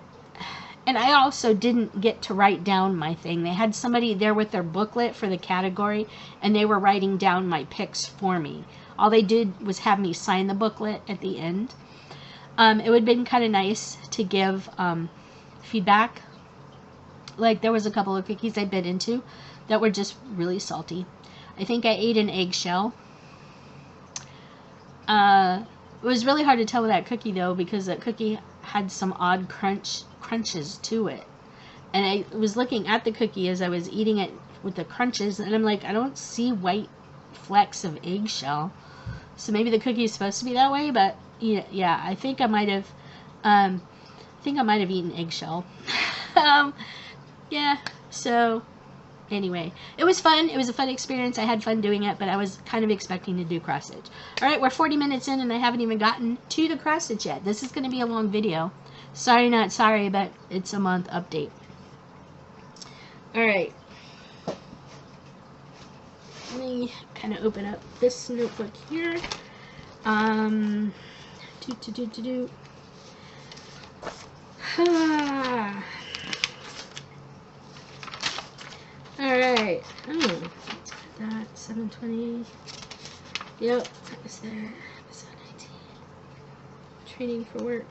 and I also didn't get to write down my thing. They had somebody there with their booklet for the category, and they were writing down my picks for me. All they did was have me sign the booklet at the end. It would have been kind of nice to give feedback. Like, there was a couple of cookies I bit into that were just really salty. I think I ate an eggshell. It was really hard to tell with that cookie, though, because that cookie had some odd crunches to it. And I was looking at the cookie as I was eating it with the crunches, and I'm like, I don't see white flecks of eggshell. So maybe the cookie is supposed to be that way, but yeah, I think I might have eaten eggshell. Yeah, so anyway, it was fun. It was a fun experience. I had fun doing it, but I was kind of expecting to do cross stitch. All right, we're 40 minutes in, and I haven't even gotten to the cross stitch yet. This is going to be a long video. Sorry, not sorry, but it's a month update. All right. Let me kind of open up this notebook here. Alright. Oh, let's put that. 720. Yep, that was there. Episode 19. Training for work.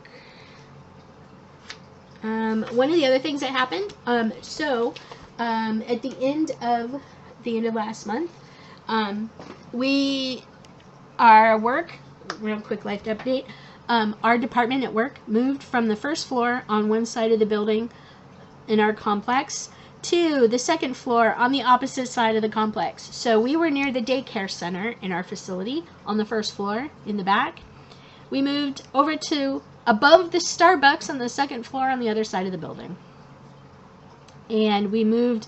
One of the other things that happened, at the end of last month, our work, real quick life update, our department at work moved from the 1st floor on one side of the building in our complex to the 2nd floor on the opposite side of the complex. So we were near the daycare center in our facility on the 1st floor in the back. We moved over to above the Starbucks on the 2nd floor on the other side of the building. And we moved,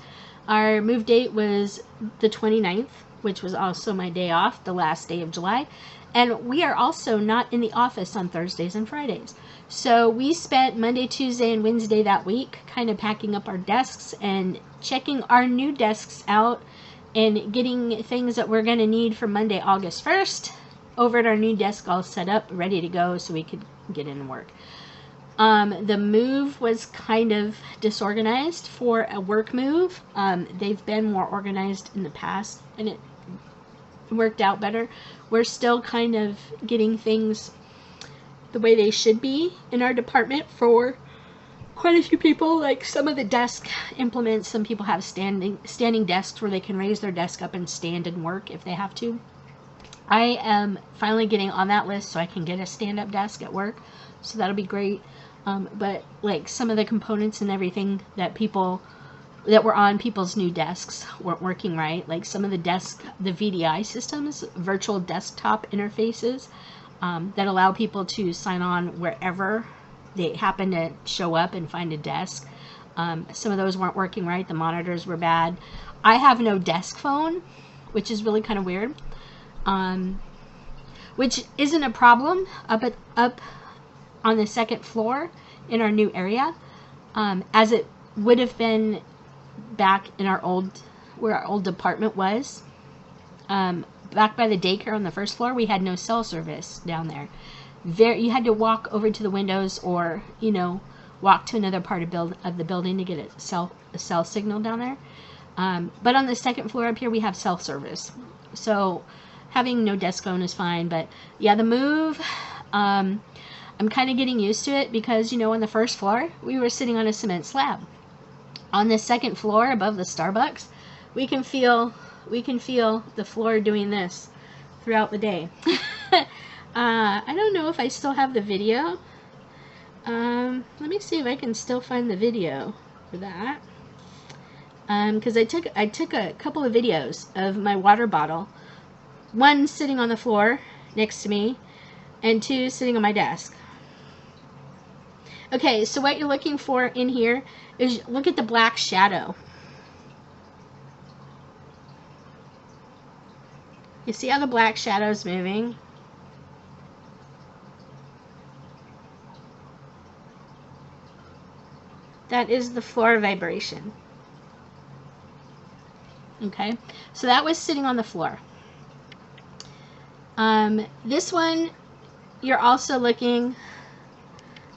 our move date was the 29th, which was also my day off, the last day of July. And we are also not in the office on Thursdays and Fridays. So we spent Monday, Tuesday, and Wednesday that week kind of packing up our desks and checking our new desks out and getting things that we're going to need for Monday, August 1st over at our new desk all set up, ready to go so we could get in and work. The move was kind of disorganized for a work move. They've been more organized in the past, and it worked out better. We're still kind of getting things the way they should be in our department for quite a few people. Like some of the desk implements, some people have standing desks where they can raise their desk up and stand and work if they have to. I am finally getting on that list so I can get a stand-up desk at work, so that'll be great. But like some of the components and everything that were on people's new desks weren't working right. Like some of the VDI systems, virtual desktop interfaces, that allow people to sign on wherever they happen to show up and find a desk. Some of those weren't working right. The monitors were bad. I have no desk phone, which is really kind of weird. Which isn't a problem up on the 2nd floor in our new area, as it would have been back in where our old department was. Back by the daycare on the 1st floor, we had no cell service down there. You had to walk over to the windows, or walk to another part of the building to get a cell signal down there. But on the 2nd floor up here, we have cell service. So having no desk phone is fine. But yeah, the move, I'm kind of getting used to it because, you know, on the first floor, we were sitting on a cement slab. On the second floor above the Starbucks, we can feel the floor doing this throughout the day. I don't know if I still have the video. Let me see if I can still find the video for that. Because I took a couple of videos of my water bottle, one sitting on the floor next to me, and two sitting on my desk. Okay, so what you're looking for in here is, look at the black shadow. You see how the black shadow is moving? That is the floor vibration. Okay, so that was sitting on the floor. This one, you're also looking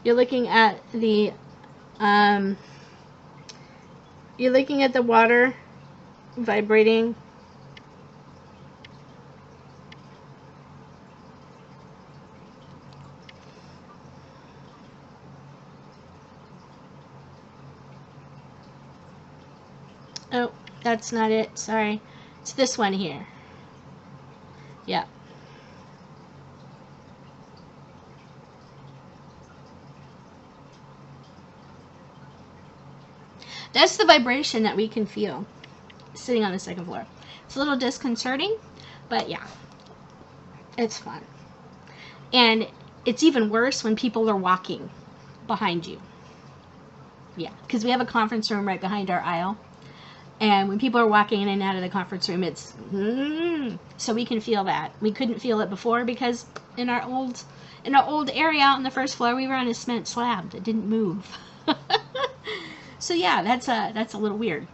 at the you're looking at the water vibrating. Oh, that's not it. Sorry. It's this one here. Yeah. That's the vibration that we can feel sitting on the second floor. It's a little disconcerting, but yeah, it's fun. And it's even worse when people are walking behind you. Yeah, because we have a conference room right behind our aisle. And when people are walking in and out of the conference room, it's so we can feel that. We couldn't feel it before because in our old area on the first floor, we were on a cement slab that didn't move. So yeah, that's a little weird.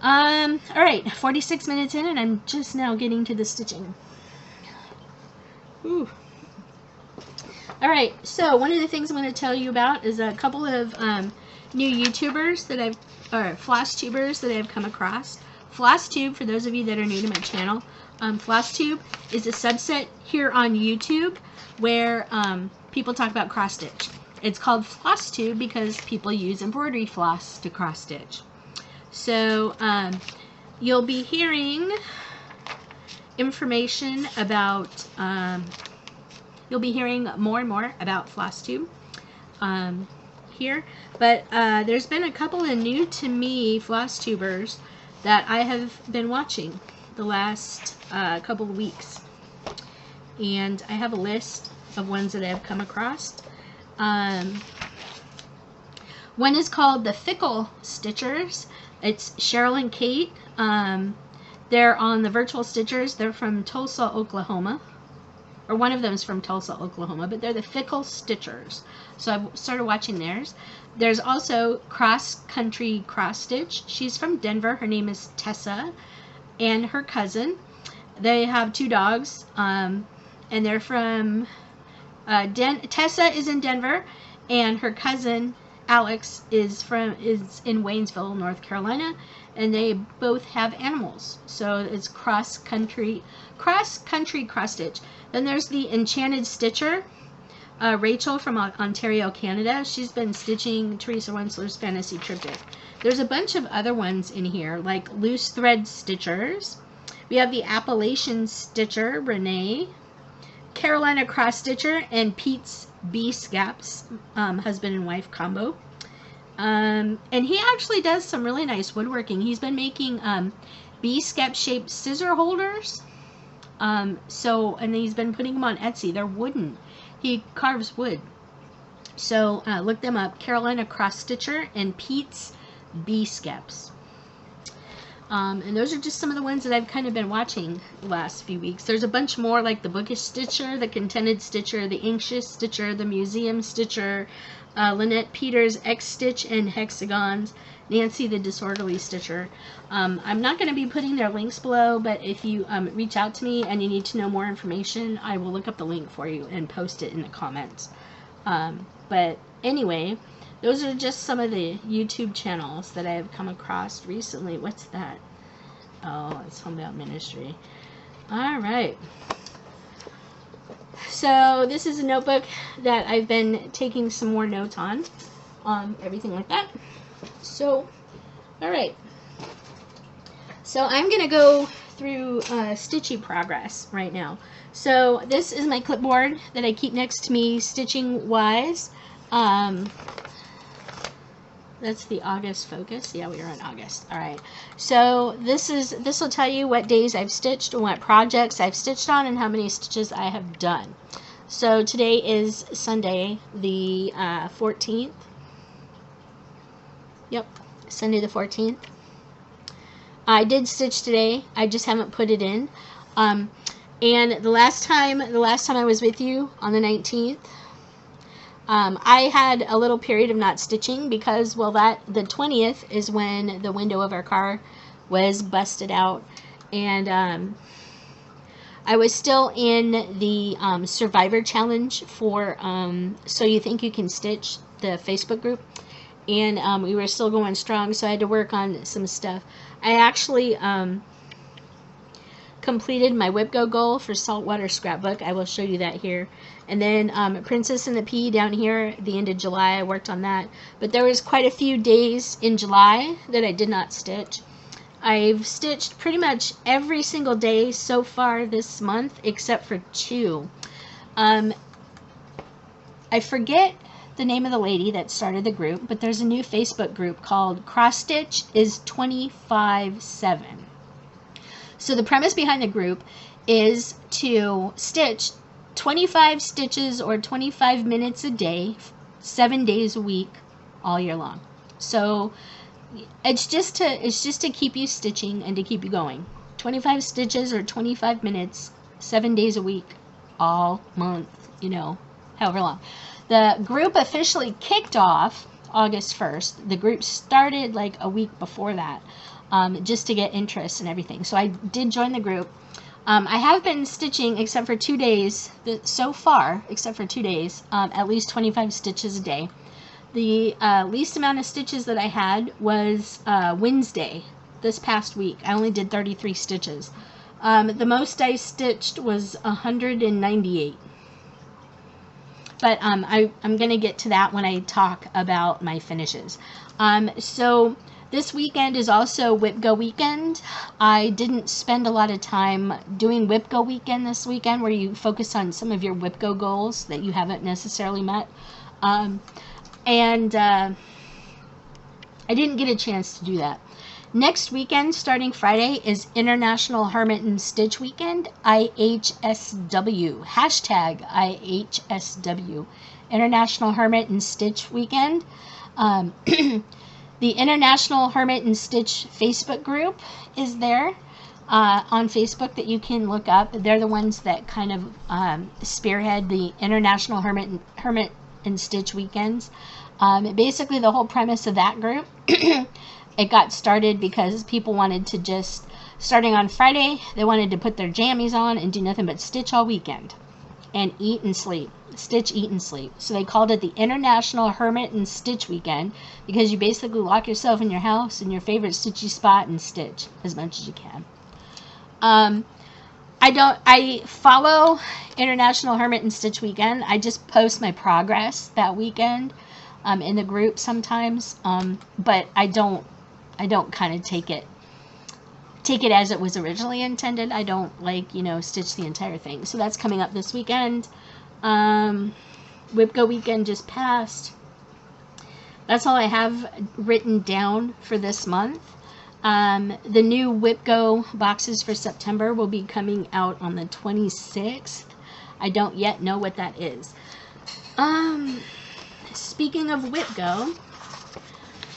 All right, 46 minutes in, and I'm just now getting to the stitching. Ooh. All right, so one of the things I'm going to tell you about is a couple of new YouTubers that FlossTubers that I've come across. FlossTube, for those of you that are new to my channel, FlossTube is a subset here on YouTube where people talk about cross stitch. It's called FlossTube because people use embroidery floss to cross stitch. So you'll be hearing information about, you'll be hearing more and more about FlossTube here. But there's been a couple of new to me FlossTubers that I have been watching the last couple of weeks. And I have a list of ones that I've come across. One is called the Fickle Stitchers. It's Cheryl and Kate. They're on the Virtual Stitchers. They're from Tulsa, Oklahoma. Or one of them is from Tulsa, Oklahoma. But they're the Fickle Stitchers. So I've started watching theirs. There's also Cross Country Cross Stitch. She's from Denver. Her name is Tessa. And her cousin. They have two dogs. And they're from... Tessa is in Denver, and her cousin Alex is in Waynesville, North Carolina, and they both have animals. So it's cross country cross stitch. Then there's the Enchanted Stitcher, Rachel from Ontario, Canada. She's been stitching Teresa Wensler's Fantasy Triptych. There's a bunch of other ones in here, like Loose Thread Stitchers. We have the Appalachian Stitcher, Renee, Carolina Cross Stitcher, and Pete's B-Scaps, husband and wife combo. And he actually does some really nice woodworking. He's been making B-Scap shaped scissor holders. And he's been putting them on Etsy. They're wooden. He carves wood. So look them up. Carolina Cross Stitcher and Pete's B-Scaps. And those are just some of the ones that I've kind of been watching the last few weeks. There's a bunch more, like the Bookish Stitcher, the Contented Stitcher, the Anxious Stitcher, the Museum Stitcher, Lynette Peters, X-Stitch and Hexagons, Nancy the Disorderly Stitcher. I'm not going to be putting their links below, but if you reach out to me and you need to know more information, I will look up the link for you and post it in the comments. But anyway, those are just some of the YouTube channels that I have come across recently. What's that? Oh, it's Homebound Ministry. All right. So this is a notebook that I've been taking some more notes on, everything like that. So, all right. So I'm going to go through stitching progress right now. So this is my clipboard that I keep next to me stitching wise. That's the August focus. Yeah, we are in August. All right. So this will tell you what days I've stitched and what projects I've stitched on and how many stitches I have done. So today is Sunday, the 14th. Yep, Sunday the 14th. I did stitch today. I just haven't put it in. And the last time I was with you on the 19th. I had a little period of not stitching because, well, the 20th is when the window of our car was busted out, and I was still in the Survivor Challenge for So You Think You Can Stitch, the Facebook group, and we were still going strong, so I had to work on some stuff. I actually completed my WIPGO goal for Saltwater Scrapbook. I will show you that here. And then Princess and the Pea down here at the end of July, I worked on that. But there was quite a few days in July that I did not stitch. I've stitched pretty much every single day so far this month except for 2. I forget the name of the lady that started the group, but there's a new Facebook group called Cross Stitch is 25/7. So the premise behind the group is to stitch 25 stitches or 25 minutes a day, 7 days a week, all year long. So it's just to keep you stitching and to keep you going. 25 stitches or 25 minutes, 7 days a week, all month, you know, however long. The group officially kicked off August 1st. The group started like a week before that, just to get interest and everything. So I did join the group. I have been stitching, except for 2 days, so far, except for 2 days, at least 25 stitches a day. The least amount of stitches that I had was Wednesday, this past week. I only did 33 stitches. The most I stitched was 198. But I'm going to get to that when I talk about my finishes. So this weekend is also WIPGO weekend. I didn't spend a lot of time doing WIPGO weekend this weekend, where you focus on some of your WIPGO goals that you haven't necessarily met. I didn't get a chance to do that. Next weekend, starting Friday, is International Hermit and Stitch Weekend, IHSW, hashtag IHSW, International Hermit and Stitch Weekend. The International Hermit and Stitch Facebook group is there on Facebook that you can look up. They're the ones that kind of spearhead the International Hermit and Stitch Weekends. Basically, the whole premise of that group, it got started because people wanted to just, starting on Friday, they wanted to put their jammies on and do nothing but stitch all weekend and eat and sleep. Stitch, eat, and sleep. So they called it the International Hermit and Stitch Weekend because you basically lock yourself in your house in your favorite stitchy spot and stitch as much as you can. I follow International Hermit and Stitch Weekend. I just post my progress that weekend in the group sometimes, but I don't kind of take it as it was originally intended. I don't stitch the entire thing. So that's coming up this weekend. WIPGO weekend just passed. That's all I have written down for this month. The new WIPGO boxes for September will be coming out on the 26th. I don't yet know what that is. Speaking of WIPGO,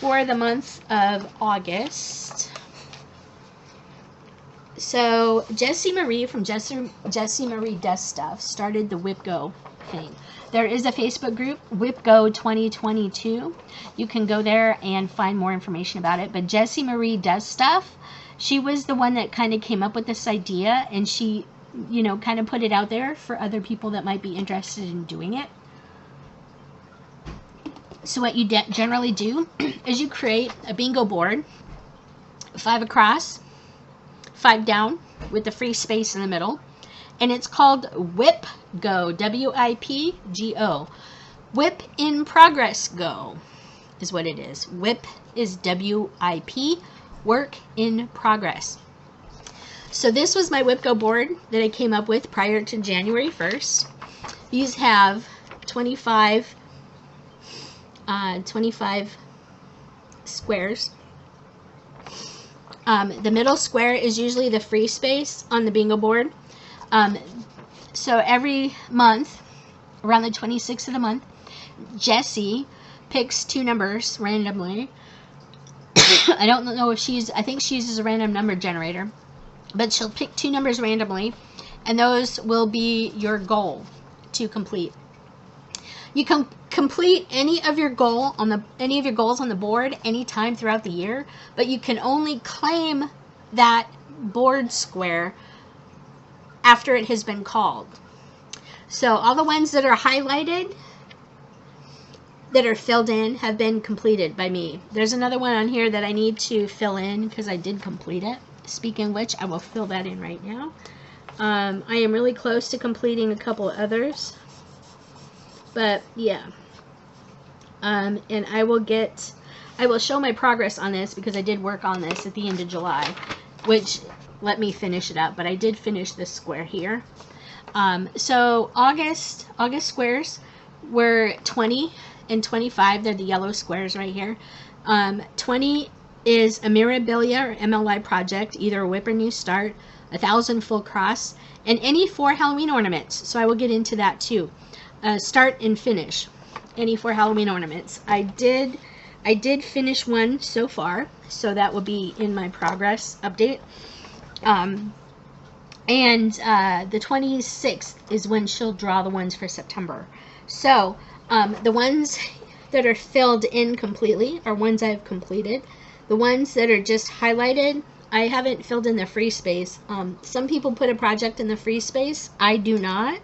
for the month of August, so Jessie Marie from Jessie Marie Does Stuff started the WIPGO thing. There is a Facebook group, WIPGO 2022. You can go there and find more information about it. But Jessie Marie Does Stuff, she was the one that kind of came up with this idea, and she, kind of put it out there for other people that might be interested in doing it. So what you generally do is you create a bingo board, 5 across, 5 down, with the free space in the middle. And it's called WIPGO, W-I-P-G-O. WIP in Progress Go is what it is. WIP is W-I-P, work in progress. So this was my WIPGO board that I came up with prior to January 1st. These have 25 squares. The middle square is usually the free space on the bingo board. So every month, around the 26th of the month, Jessie picks 2 numbers randomly. I don't know if I think she uses a random number generator, but she'll pick 2 numbers randomly, and those will be your goal to complete. You can complete any of your goals on the board anytime throughout the year, but you can only claim that board square after it has been called. So all the ones that are highlighted, that are filled in, have been completed by me. There's another one on here that I need to fill in because I did complete it. Speaking of which, I will fill that in right now. I am really close to completing a couple others. But yeah, and I will show my progress on this because I did work on this at the end of July, which let me finish it up. But I did finish this square here. So August squares were 20 and 25. They're the yellow squares right here. 20 is a Mirabilia or MLI project, either a WIP or New Start, 1,000 full cross, and any 4 Halloween ornaments. So I will get into that too. Start and finish any 4 Halloween ornaments. I did finish one so far, so that will be in my progress update. And the 26th is when she'll draw the ones for September. So the ones that are filled in completely are ones I've completed. The ones that are just highlighted, I haven't filled in the free space. Some people put a project in the free space. I do not.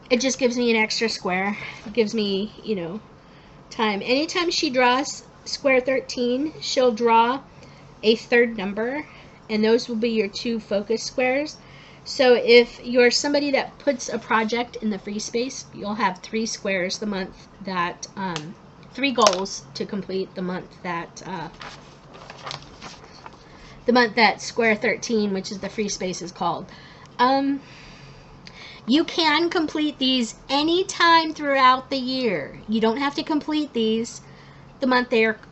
It just gives me an extra square. It gives me, you know, time. Anytime she draws square 13, she'll draw a 3rd number, and those will be your 2 focus squares. So if you're somebody that puts a project in the free space, you'll have 3 squares the month that, 3 goals to complete the month that square 13, which is the free space, is called. You can complete these anytime throughout the year. You don't have to complete these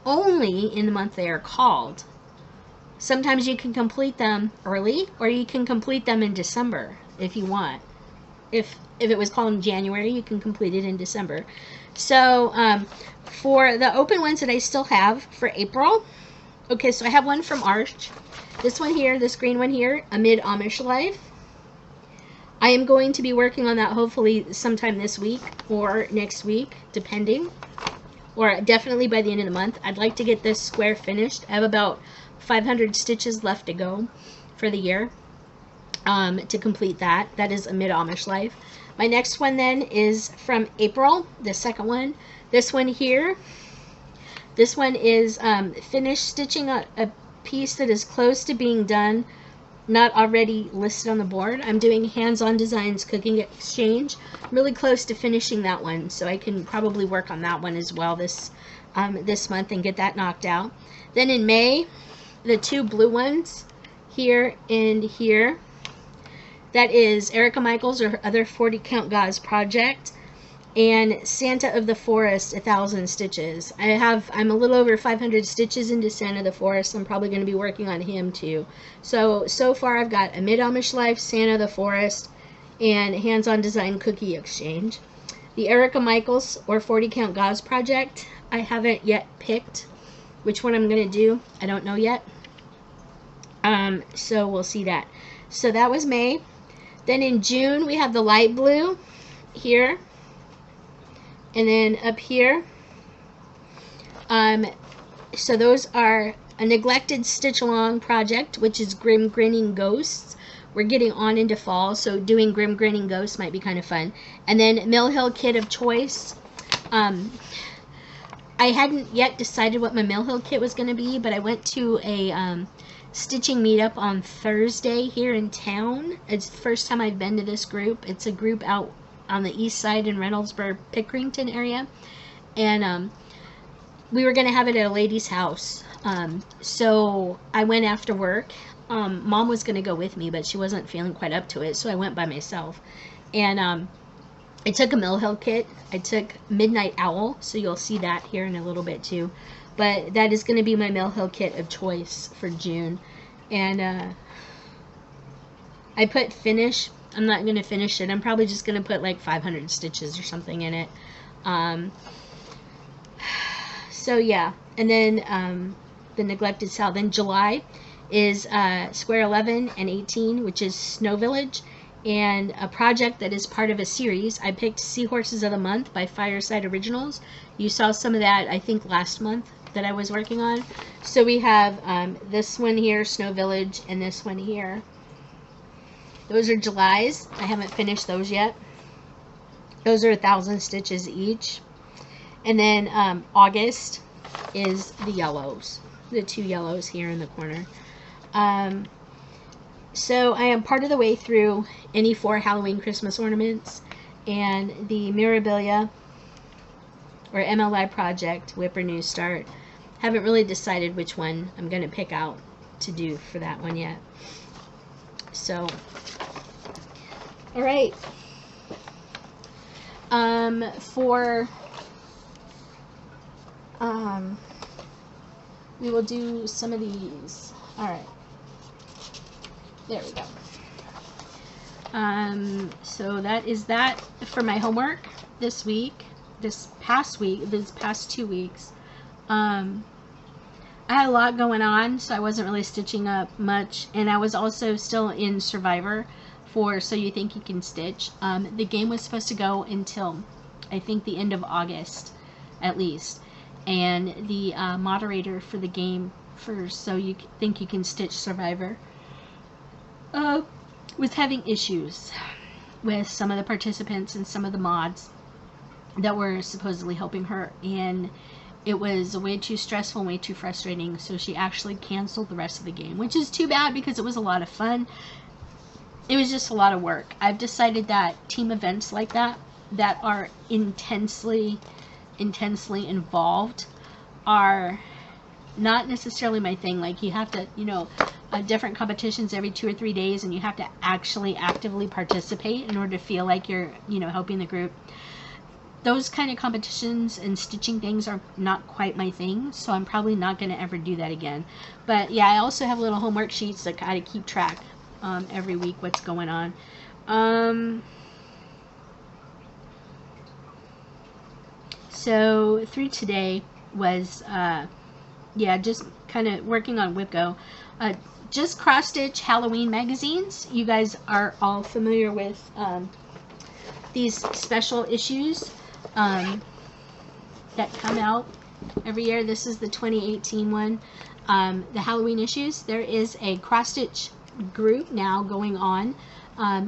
only in the month they are called. Sometimes you can complete them early, or you can complete them in December if you want. If it was called in January, you can complete it in December. So for the open ones that I still have for April, okay, so I have one from Arch. This one here, this green one here, Amid Amish Life. I am going to be working on that hopefully sometime this week or next week, depending. Or definitely by the end of the month. I'd like to get this square finished. I have about 500 stitches left to go for the year to complete that. That is Amid Amish Life. My next one then is from April, the second one. This one here. This one is finished stitching a piece that is close to being done, not already listed on the board. I'm doing Hands-On Designs Cooking Exchange. I'm really close to finishing that one, so I can probably work on that one as well this month and get that knocked out. Then in May, the 2 blue ones, here and here. That is Erica Michaels' or Other 40 Count Gauze Project, and Santa of the Forest, 1,000 stitches. I'm a little over 500 stitches into Santa of the Forest. I'm probably going to be working on him too. So far I've got Amid Amish Life, Santa of the Forest, and Hands-On Design Cookie Exchange. The Erica Michaels or 40 Count Gauze Project, I haven't yet picked which one I'm going to do. I don't know yet. So we'll see that. So that was May. Then in June we have the light blue here. And then up here, so those are a Neglected Stitch Along project, which is Grim Grinning Ghosts. We're getting on into fall, so doing Grim Grinning Ghosts might be kind of fun. And then Mill Hill Kit of Choice. I hadn't yet decided what my Mill Hill kit was going to be, but I went to a stitching meetup on Thursday here in town. It's the first time I've been to this group. It's a group out on the east side in Reynoldsburg, Pickerington area. And we were going to have it at a lady's house. So I went after work. Mom was going to go with me, but she wasn't feeling quite up to it, so I went by myself. And I took a Mill Hill kit. I took Midnight Owl, so you'll see that here in a little bit too. But that is going to be my Mill Hill kit of choice for June. And I put finish. I'm not going to finish it. I'm probably just going to put like 500 stitches or something in it. So yeah. And then the neglected cell. Then July is Square 11 and 18, which is Snow Village. And a project that is part of a series. I picked Seahorses of the Month by Fireside Originals. You saw some of that, I think, last month that I was working on. So we have this one here, Snow Village, and this one here. Those are July's. I haven't finished those yet. Those are 1,000 stitches each. And then August is the yellows. The 2 yellows here in the corner. So I am part of the way through any 4 Halloween Christmas ornaments, and the Mirabilia or MLI project, Whipper New Start. Haven't really decided which one I'm going to pick out to do for that one yet. So, all right. We will do some of these. All right. There we go. So that is that for my homework this week, this past 2 weeks. I had a lot going on, so I wasn't really stitching up much, and I was also still in Survivor for So You Think You Can Stitch. The game was supposed to go until, I think, the end of August, at least, and the moderator for the game for So You Think You Can Stitch Survivor was having issues with some of the participants and some of the mods that were supposedly helping her, and it was way too stressful and way too frustrating, so she actually canceled the rest of the game, which is too bad because it was a lot of fun. It was just a lot of work. I've decided that team events like that are intensely involved are not necessarily my thing. Like, you have to, different competitions every 2 or 3 days, and you have to actually actively participate in order to feel like you're, helping the group. Those kind of competitions and stitching things are not quite my thing, so I'm probably not going to ever do that again. But yeah, I also have little homework sheets that kind of keep track every week what's going on. So through today was just kind of working on WIPGO. Just cross stitch Halloween magazines. You guys are all familiar with these special issues that come out every year. This is the 2018 one, the Halloween issues. There is a cross stitch group now going on.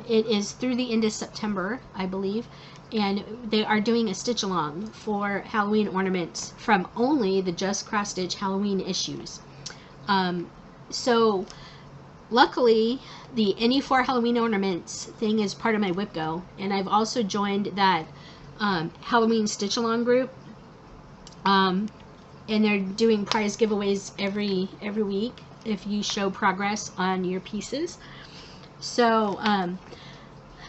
It is through the end of September, I believe, and they are doing a stitch along for Halloween ornaments from only the Just Cross Stitch Halloween issues. So luckily the Any 4 Halloween ornaments thing is part of my WIPGO, and I've also joined that Halloween stitch along group, and they're doing prize giveaways every week if you show progress on your pieces. So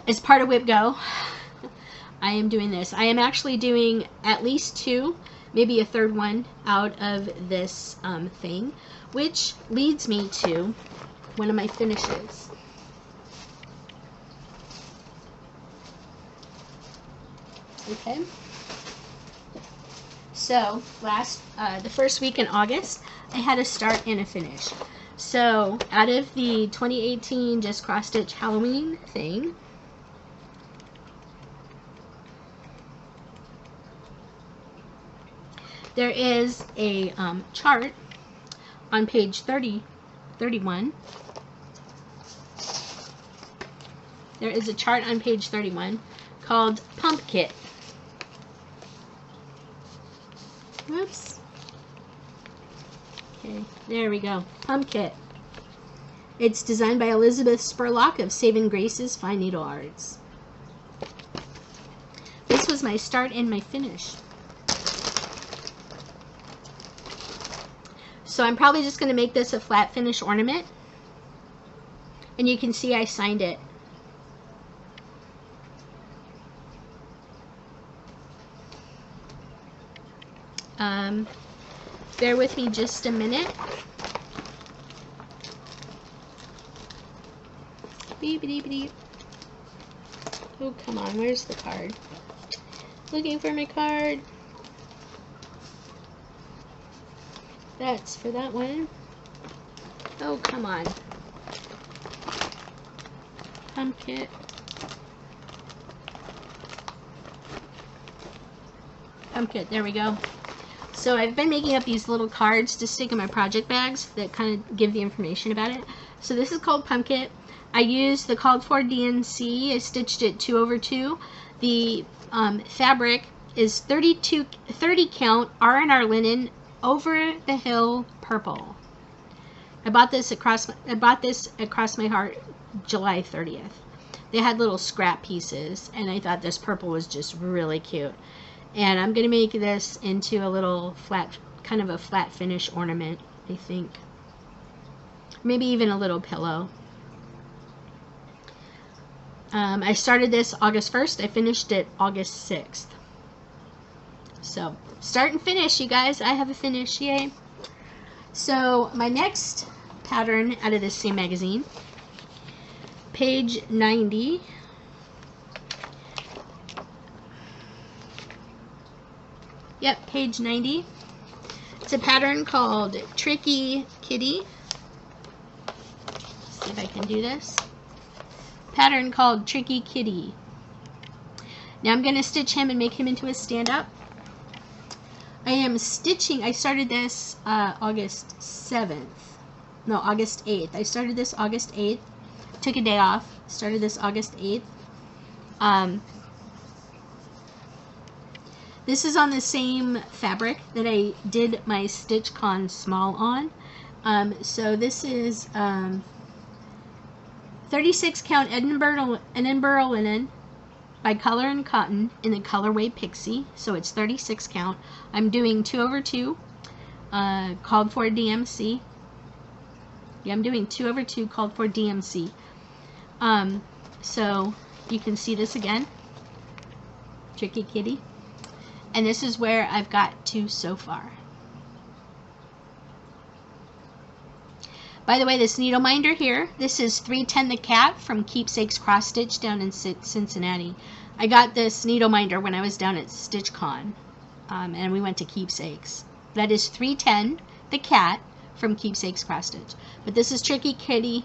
as part of WIPGO, I am doing this. I am actually doing at least 2, maybe a 3rd one out of this thing, which leads me to one of my finishes. Okay. So the first week in August, I had a start and a finish. So out of the 2018 Just Cross Stitch Halloween thing, there is a chart on page 31. There is a chart on page 31 called Pump Kit. Whoops. Okay, there we go. Pump Kit. It's designed by Elizabeth Spurlock of Saving Grace's Fine Needle Arts. This was my start and my finish. So I'm probably just going to make this a flat finish ornament. And you can see I signed it. Bear with me just a minute. Beep-a-deep-a-deep. Oh, come on, where's the card? Looking for my card. That's for that one. Oh, come on. Pumpkin. Pumpkin, there we go. So I've been making up these little cards to stick in my project bags that kind of give the information about it. So this is called Pumpkin. I used the called for DMC. I stitched it 2/2. The fabric is 30 count R&R linen over the hill purple. I bought this at Cross My Heart July 30th. They had little scrap pieces, and I thought this purple was just really cute. And I'm going to make this into a little flat, kind of a flat finish ornament, I think. Maybe even a little pillow. I started this August 1st. I finished it August 6th. So, start and finish, you guys. I have a finish. Yay. So, my next pattern out of this same magazine, page 90. Yep, page 90. It's a pattern called Tricky Kitty. Let's see if I can do this. Pattern called Tricky Kitty. Now I'm going to stitch him and make him into a stand-up. I am stitching, I started this August 7th. No, August 8th. I started this August 8th. Took a day off. Started this August 8th. This is on the same fabric that I did my StitchCon small on. So this is 36 count Edinburgh linen by Color and Cotton in the colorway Pixie. So it's 36 count. I'm doing 2/2 called for DMC. Yeah, I'm doing 2/2 called for DMC. So you can see this again. Tricky Kitty. And this is where I've got to so far. By the way, this needle minder here, this is 310 the Cat from Keepsakes Cross Stitch down in Cincinnati. I got this needle minder when I was down at StitchCon, and we went to Keepsakes. That is 310 the Cat from Keepsakes Cross Stitch. But this is Tricky Kitty,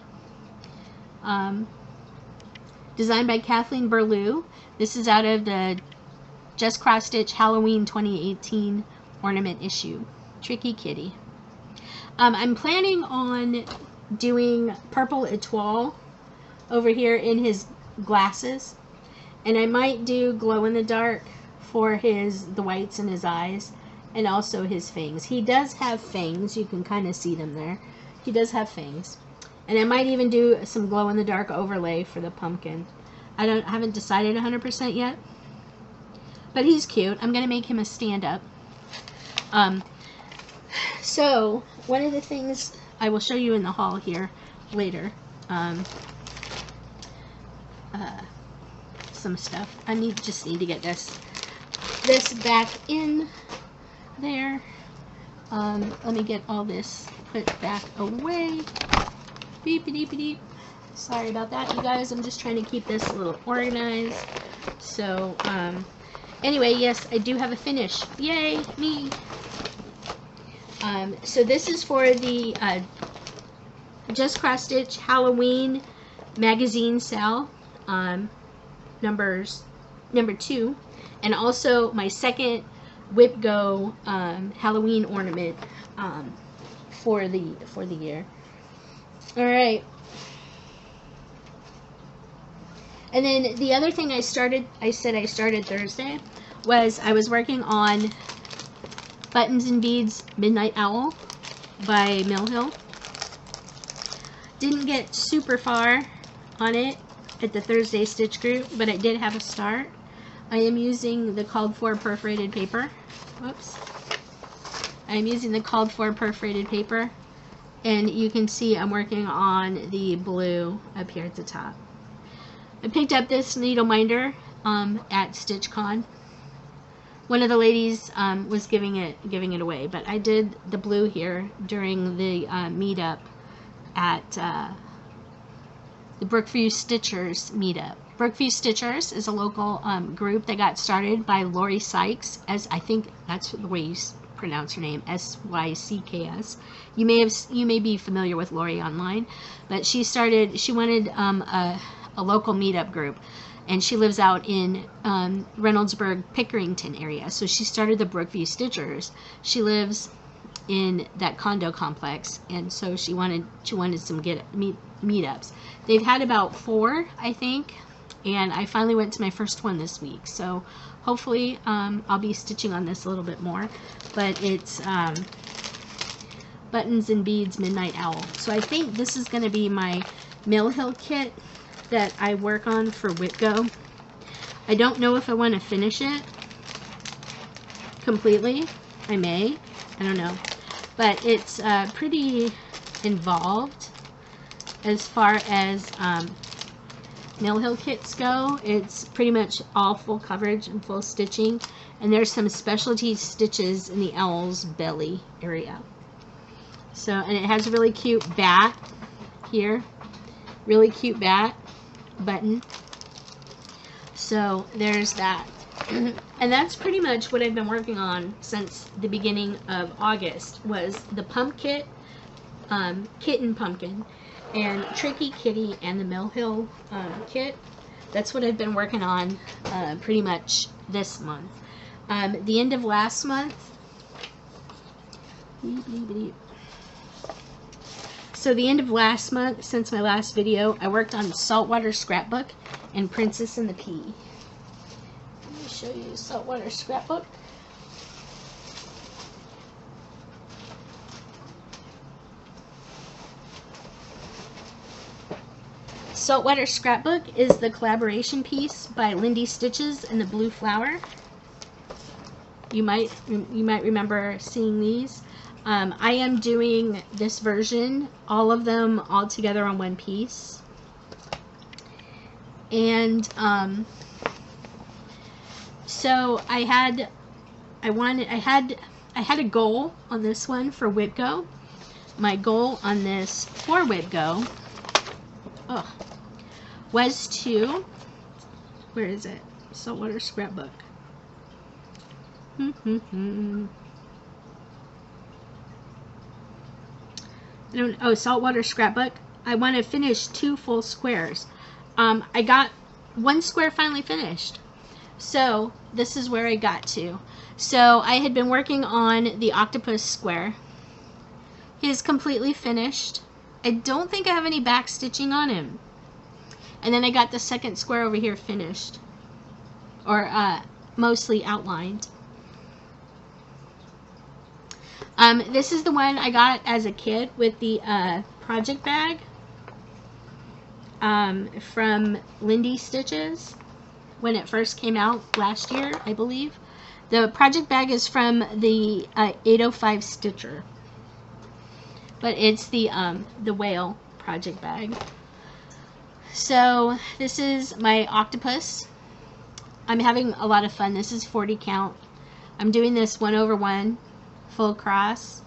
designed by Kathleen Berlew. This is out of the Just Cross Stitch Halloween 2018 ornament issue. Tricky Kitty. I'm planning on doing purple etoile over here in his glasses, and I might do glow in the dark for the whites in his eyes, and also his fangs. He does have fangs. You can kind of see them there. He does have fangs, and I might even do some glow in the dark overlay for the pumpkin. I haven't decided 100% yet. But he's cute. I'm going to make him a stand-up. So, one of the things I will show you in the haul here later. Some stuff. I just need to get this back in there. Let me get all this put back away. Beep-a-deep-a-deep. Sorry about that, you guys. I'm just trying to keep this a little organized. So, anyway, yes, I do have a finish. Yay, me! So this is for the Just Cross Stitch Halloween magazine sale, number 2, and also my second WIPGO Halloween ornament for the year. All right. And then the other thing I said I started Thursday, was I was working on Buttons and Beads Midnight Owl by Mill Hill. Didn't get super far on it at the Thursday stitch group, but I did have a start. I am using the called for perforated paper. Whoops. I'm using the called for perforated paper, and you can see I'm working on the blue up here at the top. I picked up this needle minder at StitchCon. One of the ladies was giving it away, but I did the blue here during the meetup at the Brookview Stitchers meetup. Brookview Stitchers is a local group that got started by Lori Sykes, as I think that's the way you pronounce her name, S-Y-C-K-S. You may be familiar with Lori online, but she wanted a local meetup group, and she lives out in Reynoldsburg, Pickerington area. So she started the Brookview Stitchers. She lives in that condo complex, and so she wanted some meetups. They've had about 4, I think, and I finally went to my first one this week. So hopefully I'll be stitching on this a little bit more. But it's Buttons and Beads Midnight Owl. So I think this is going to be my Mill Hill kit that I work on for WIPGO. I don't know if I want to finish it completely. I may. I don't know. But it's pretty involved as far as Mill Hill kits go. It's pretty much all full coverage and full stitching. And there's some specialty stitches in the owl's belly area. So, and it has a really cute bat here. Really cute bat button. So there's that. And that's pretty much what I've been working on since the beginning of August, was the pump kit, Kitten Pumpkin, and Tricky Kitty, and the Mill Hill kit. That's what I've been working on pretty much this month. The end of last month, so the end of last month, since my last video, I worked on Saltwater Scrapbook and Princess and the Pea. Let me show you Saltwater Scrapbook. Saltwater Scrapbook is the collaboration piece by Lindy Stitches and the Blue Flower. You might remember seeing these. I am doing this version, all of them all together on one piece. And so I had a goal on this one for WIPGO. My goal on this for WIPGO was to, where is it? Saltwater Scrapbook. Saltwater Scrapbook. I want to finish 2 full squares. I got 1 square finally finished. So this is where I got to. So I had been working on the octopus square. He is completely finished. I don't think I have any back stitching on him. And then I got the second square over here finished, or mostly outlined. This is the one I got as a kid with the project bag from Lindy Stitches when it first came out last year, I believe. The project bag is from the 805 Stitcher, but it's the whale project bag. So this is my octopus. I'm having a lot of fun. This is 40 count. I'm doing this 1/1 full cross,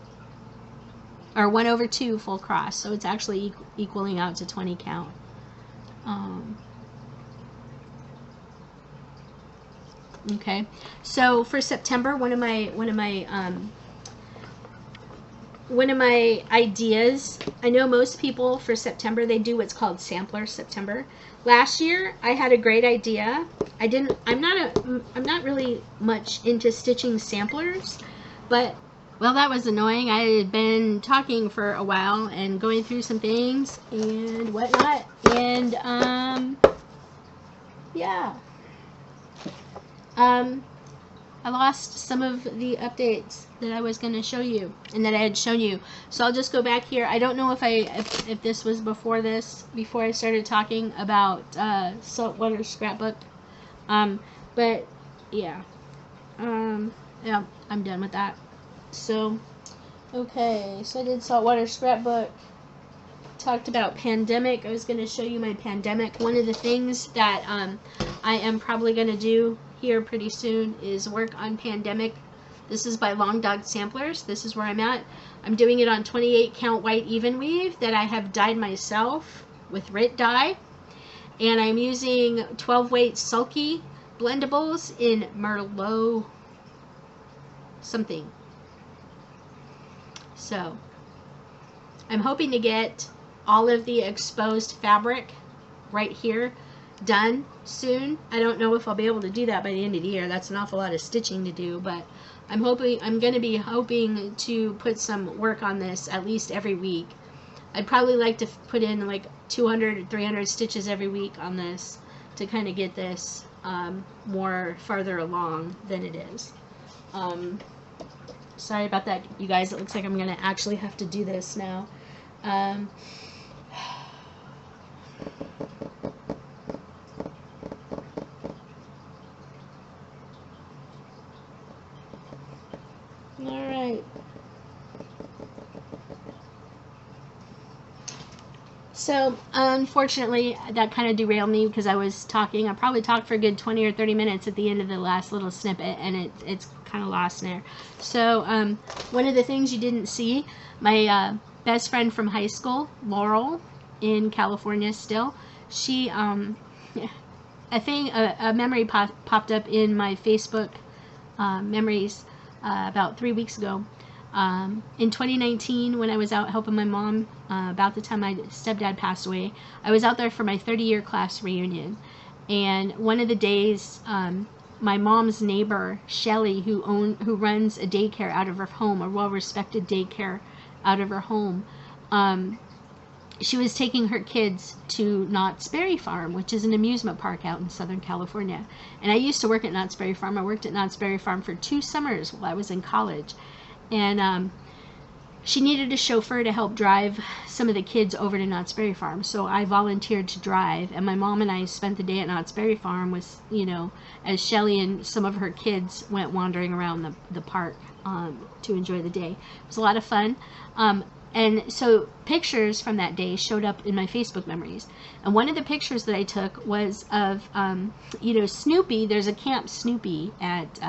or 1/2 full cross, so it's actually equaling out to 20 count. Okay, so for September, one of my ideas, I know most people for September, they do what's called Sampler September. Last year I had a great idea. I'm not really much into stitching samplers, but well, that was annoying. I had been talking for a while and going through some things and whatnot, and yeah. I lost some of the updates that I was going to show you and that I had shown you. So I'll just go back here. I don't know if this was before I started talking about Saltwater Scrapbook. But yeah. Yeah, I'm done with that. So, okay. So I did Saltwater Scrapbook. Talked about pandemic. I was going to show you my pandemic. One of the things that I am probably going to do here pretty soon is work on pandemic. This is by Long Dog Samplers. This is where I'm at. I'm doing it on 28 count white even weave that I have dyed myself with RIT dye, and I'm using 12 weight sulky blendables in Merlot something. So I'm hoping to get all of the exposed fabric right here done soon. I don't know if I'll be able to do that by the end of the year. That's an awful lot of stitching to do, but I'm going to be hoping to put some work on this at least every week. I'd probably like to put in like 200 or 300 stitches every week on this to kind of get this more farther along than it is. Sorry about that, you guys. It looks like I'm going to actually have to do this now. Alright. So, unfortunately, that kind of derailed me because I was talking. I probably talked for a good 20 or 30 minutes at the end of the last little snippet, and it's kind of lost there. So, one of the things you didn't see, my best friend from high school, Laurel, in California still, she, a memory popped up in my Facebook memories about 3 weeks ago. In 2019, when I was out helping my mom, about the time my stepdad passed away, I was out there for my 30-year class reunion. And one of the days, my mom's neighbor, Shelly, who runs a daycare out of her home, a well-respected daycare out of her home, she was taking her kids to Knott's Berry Farm, which is an amusement park out in Southern California. And I used to work at Knott's Berry Farm. I worked at Knott's Berry Farm for 2 summers while I was in college. And she needed a chauffeur to help drive some of the kids over to Knott's Berry Farm. So I volunteered to drive. And my mom and I spent the day at Knott's Berry Farm with, as Shelly and some of her kids went wandering around the park to enjoy the day. It was a lot of fun. And so pictures from that day showed up in my Facebook memories. And one of the pictures that I took was of, Snoopy. There's a Camp Snoopy at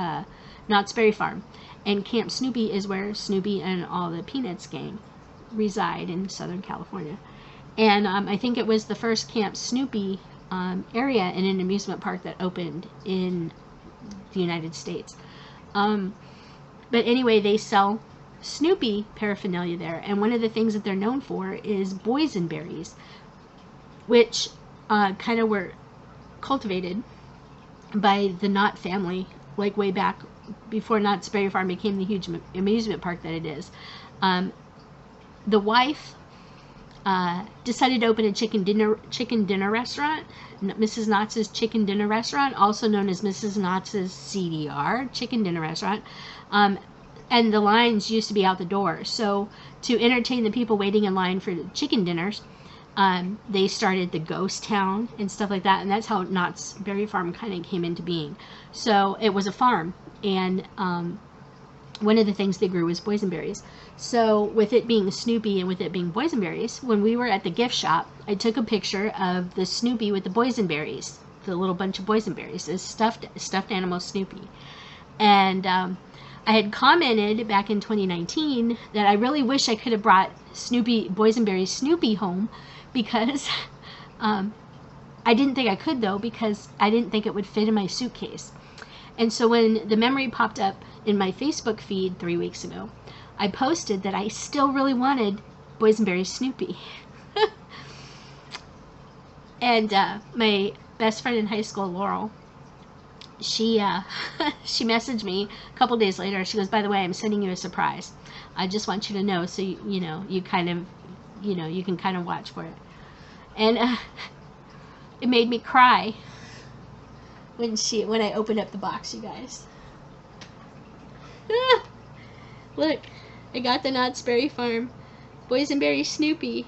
Knott's Berry Farm. And Camp Snoopy is where Snoopy and all the Peanuts gang reside in Southern California. And I think it was the first Camp Snoopy area in an amusement park that opened in the United States. But anyway, they sell Snoopy paraphernalia there. And one of the things that they're known for is boysenberries, which kind of were cultivated by the Knott family, like way back before Knott's Berry Farm became the huge amusement park that it is. The wife decided to open a chicken dinner restaurant, Mrs. Knott's Chicken Dinner Restaurant, also known as Mrs. Knott's CDR Chicken Dinner Restaurant. And the lines used to be out the door. So to entertain the people waiting in line for chicken dinners, they started the ghost town and stuff like that. And that's how Knott's Berry Farm kind of came into being. So it was a farm. And one of the things they grew was boysenberries. So with it being Snoopy and with it being boysenberries, when we were at the gift shop, I took a picture of the Snoopy with the boysenberries, the little bunch of boysenberries, this stuffed animal Snoopy. And I had commented back in 2019 that I really wish I could have brought boysenberry Snoopy home, because I didn't think I could, though, because I didn't think it would fit in my suitcase. And so when the memory popped up in my Facebook feed 3 weeks ago, I posted that I still really wanted boysenberry Snoopy. And my best friend in high school, Laurel, she messaged me a couple days later. She goes, "By the way, I'm sending you a surprise. I just want you to know, so you kind of, you can kind of watch for it." And it made me cry when I opened up the box, you guys. Look, I got the Knott's Berry Farm Boysenberry Snoopy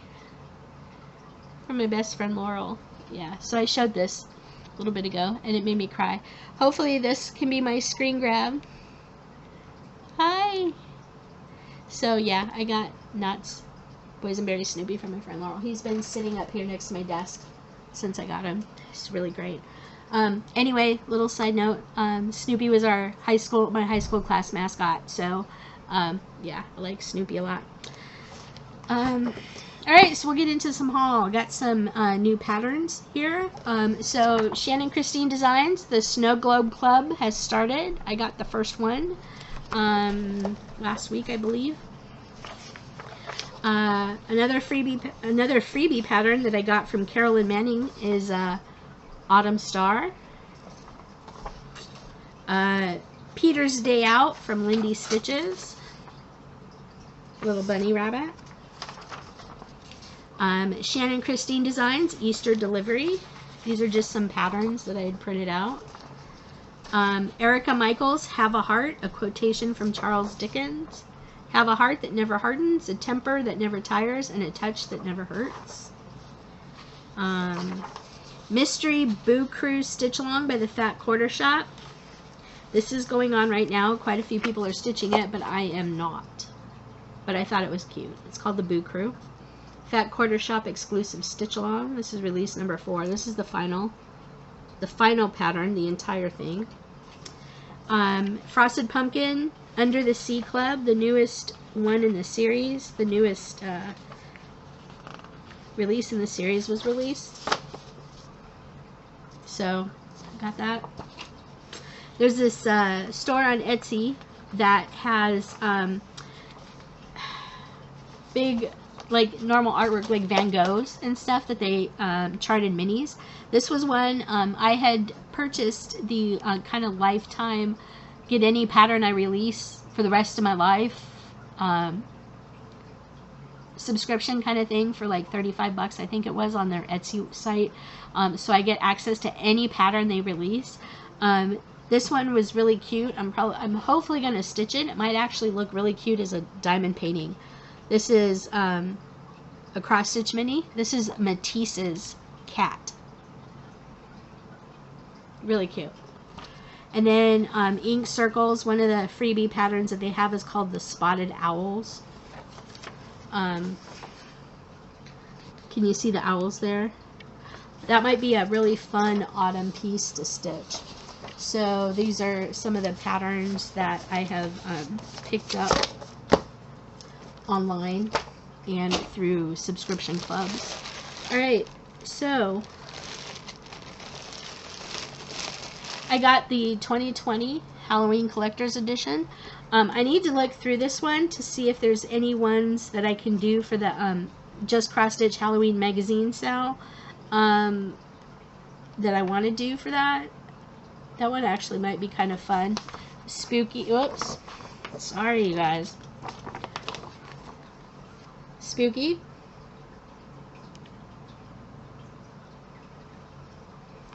from my best friend Laurel. Yeah, so I showed this a little bit ago and it made me cry. Hopefully this can be my screen grab. Hi! So yeah, I got Knott's Boysenberry Snoopy from my friend Laurel. He's been sitting up here next to my desk since I got him. It's really great. Anyway, little side note, Snoopy was my high school class mascot, so yeah, I like Snoopy a lot. Alright, so we'll get into some haul. Got some new patterns here. So Shannon Christine Designs, the Snow Globe Club has started. I got the first one last week, I believe. Another freebie pattern that I got from Carolyn Manning is Autumn Star. Peter's Day Out from Lindy Stitches. Little bunny rabbit. Shannon Christine Designs, Easter Delivery. These are just some patterns that I had printed out. Erica Michaels, Have a Heart, a quotation from Charles Dickens. Have a heart that never hardens, a temper that never tires, and a touch that never hurts. Mystery Boo Crew Stitch Along by the Fat Quarter Shop. This is going on right now. Quite a few people are stitching it, but I am not. But I thought it was cute. It's called the Boo Crew. Fat Quarter Shop exclusive Stitch Along. This is release number 4. This is the final pattern, the entire thing. Frosted Pumpkin, Under the Sea Club, the newest one in the series. The newest release in the series was released. So, got that. There's this store on Etsy that has big, like, normal artwork, like Van Goghs and stuff that they charted minis. This was one I had purchased the kind of lifetime, get any pattern I release for the rest of my life subscription kind of thing for like 35 bucks, I think it was, on their Etsy site. So I get access to any pattern they release. This one was really cute. I'm hopefully going to stitch it. It might actually look really cute as a diamond painting. This is a cross stitch mini. This is Matisse's cat. Really cute. And then ink circles. One of the freebie patterns that they have is called the Spotted Owls. Can you see the owls there? That might be a really fun autumn piece to stitch. So these are some of the patterns that I have picked up online and through subscription clubs. Alright, so I got the 2020 Halloween Collector's Edition. I need to look through this one to see if there's any ones that I can do for the Just Cross Stitch Halloween magazine sale that I want to do for that. That one actually might be kind of fun. Spooky, whoops, sorry you guys. Spooky.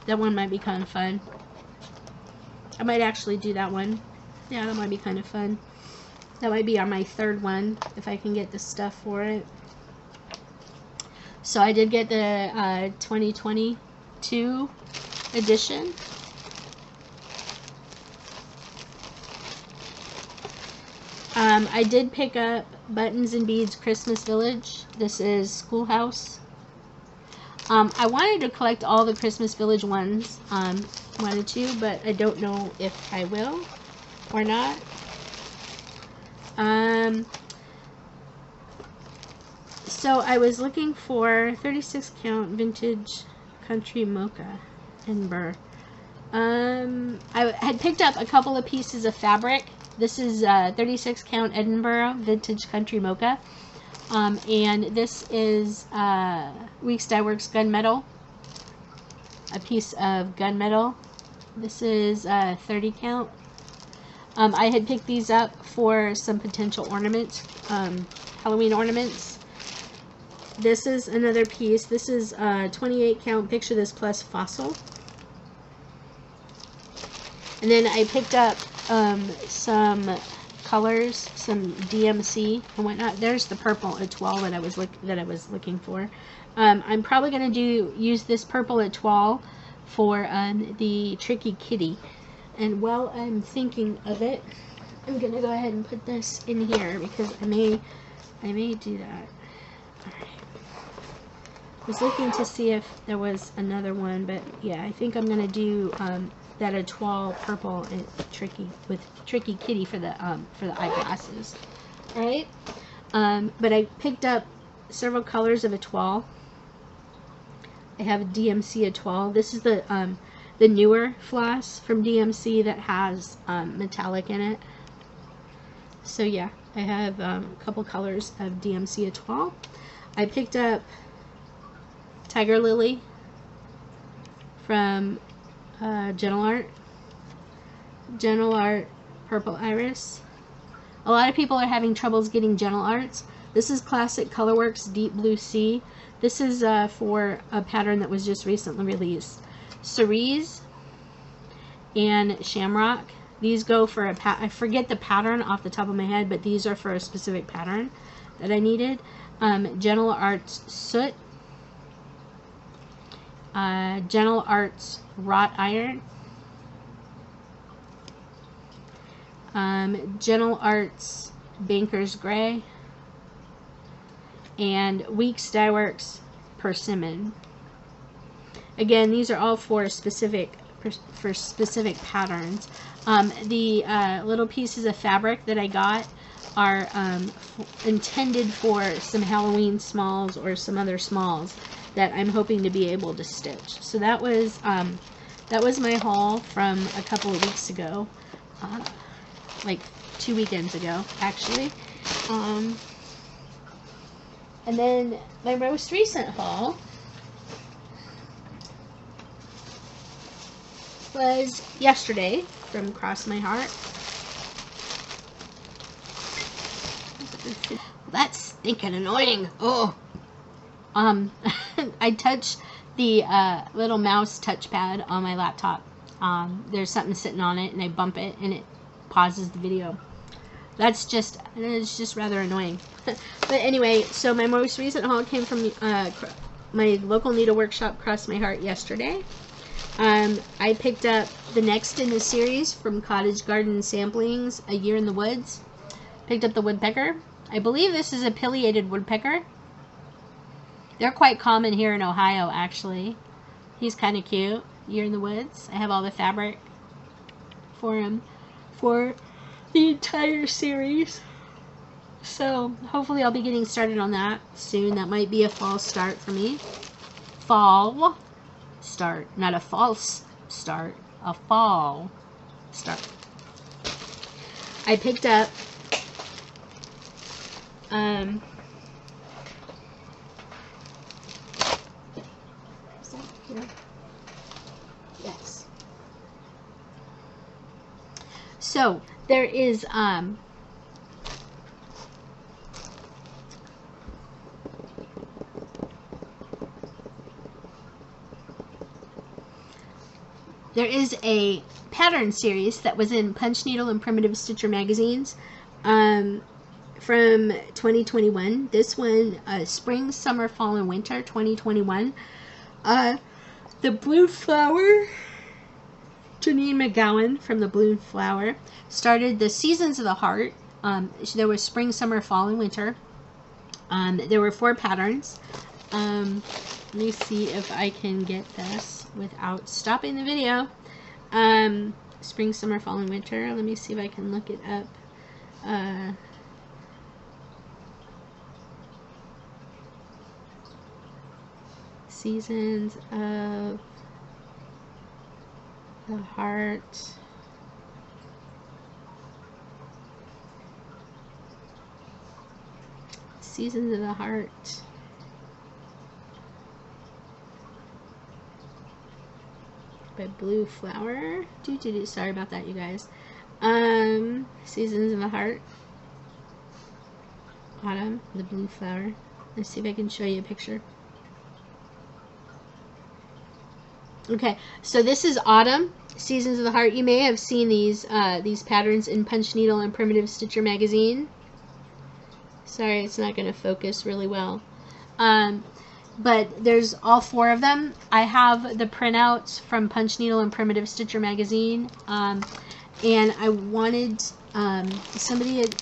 That one might be kind of fun. I might actually do that one. Yeah, that might be kind of fun. That might be on my third one if I can get the stuff for it. So I did get the 2022 edition. I did pick up Buttons and Beads Christmas Village. This is Schoolhouse. I wanted to collect all the Christmas Village ones, wanted to, but I don't know if I will or not. So I was looking for 36 count vintage country mocha Edinburgh. I had picked up a couple of pieces of fabric. This is 36 count Edinburgh vintage country mocha. And this is Weeks Dye Works gunmetal, a piece of gunmetal. This is 30 count. I had picked these up for some potential ornaments, Halloween ornaments. This is another piece. This is 28 count Picture This Plus Fossil. And then I picked up some colors, some DMC and whatnot. There's the purple etoile that I was looking for. I'm probably gonna use this purple etoile for the Tricky Kitty. And while I'm thinking of it, I'm gonna go ahead and put this in here because I may do that. Alright. I was looking to see if there was another one, but yeah, I think I'm gonna do that etoile purple and Tricky Kitty for the eyeglasses. Alright. But I picked up several colors of etoile. I have a DMC etoile. This is the newer floss from DMC that has metallic in it. So yeah, I have a couple colors of DMC etoile. I picked up Tiger Lily from Gentle Art Purple Iris. A lot of people are having troubles getting Gentle Arts. This is Classic Colorworks Deep Blue Sea. This is for a pattern that was just recently released. Cerise and Shamrock. These go for I forget the pattern off the top of my head, but these are for a specific pattern that I needed. Gentle Arts Soot. Gentle Arts Wrought Iron. Gentle Arts Banker's Gray. And Weeks Dye Works Persimmon. Again, these are all for specific patterns. The little pieces of fabric that I got are intended for some Halloween smalls or some other smalls that I'm hoping to be able to stitch. So that was my haul from a couple of weeks ago, like 2 weekends ago, actually. And then my most recent haul was yesterday from Cross My Heart. That's stinking annoying. Oh. I touch the little mouse touchpad on my laptop. There's something sitting on it and I bump it and it pauses the video. It's just rather annoying. But anyway, so my most recent haul came from my local needle workshop, Cross My Heart, yesterday. I picked up the next in the series from Cottage Garden Samplings, A Year in the Woods. Picked up the Woodpecker. I believe this is a pileated woodpecker. They're quite common here in Ohio, actually. He's kind of cute. Year in the Woods. I have all the fabric for him for the entire series. So hopefully I'll be getting started on that soon. That might be a fall start for me. Fall start, not a false start, a fall start. I picked up is that here? Yes. So there is a pattern series that was in Punch Needle and Primitive Stitcher magazines from 2021. This one, Spring, Summer, Fall, and Winter 2021. The Blue Flower, Janine McGowan from the Blue Flower, started the Seasons of the Heart. There was Spring, Summer, Fall, and Winter. There were 4 patterns. Let me see if I can get this without stopping the video. Spring, Summer, Fall, and Winter. Let me see if I can look it up. Seasons of the Heart. Seasons of the Heart. By Blue Flower. Sorry about that, you guys. Seasons of the Heart. Autumn, the Blue Flower. Let's see if I can show you a picture. Okay, so this is Autumn. Seasons of the Heart. You may have seen these patterns in Punch Needle and Primitive Stitcher magazine. Sorry, it's not going to focus really well. But there's all 4 of them. I have the printouts from Punch Needle and Primitive Stitcher magazine. And I wanted I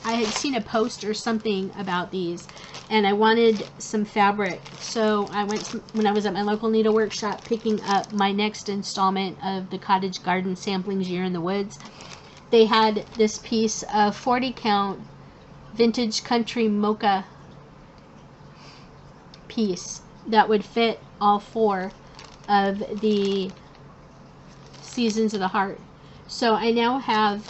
had seen a post or something about these, and I wanted some fabric. So I went when I was at my local needle workshop picking up my next installment of the Cottage Garden Samplings Year in the Woods. They had this piece of 40 count vintage country mocha piece that would fit all 4 of the Seasons of the Heart. So I now have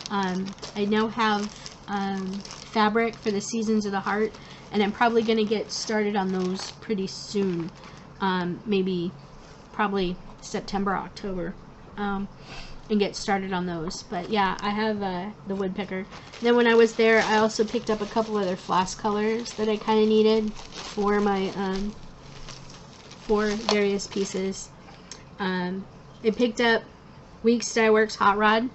fabric for the Seasons of the Heart, and I'm probably going to get started on those pretty soon. Probably September, October, and get started on those. But yeah, I have the Woodpecker. Then when I was there, I also picked up a couple other floss colors that I kind of needed for my for various pieces. I picked up Weeks Dye Works Hot Rod,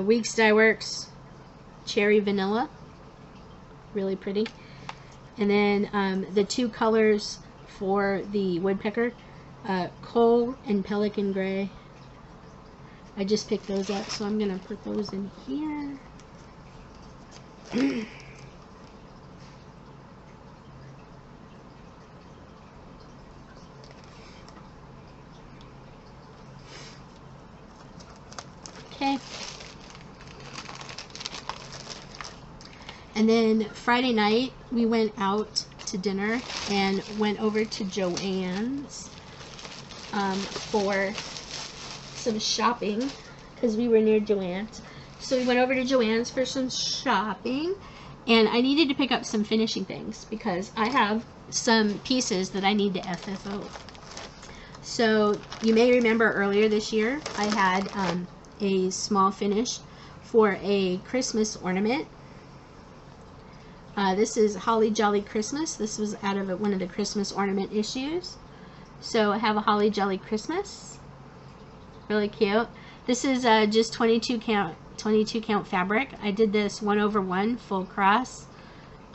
Weeks Dye Works Cherry Vanilla, really pretty, and then the 2 colors for the Woodpecker, Coal and Pelican Gray. I just picked those up, so I'm gonna put those in here. Okay. And then Friday night we went out to dinner and went over to Joann's for some shopping because we were near Joann's. So we went over to Joann's for some shopping, and I needed to pick up some finishing things because I have some pieces that I need to FFO. So you may remember earlier this year I had a small finish for a Christmas ornament. This is Holly Jolly Christmas. This was out of one of the Christmas ornament issues. So I have a Holly Jolly Christmas. Really cute. This is just 22 count fabric. I did this 1/1 full cross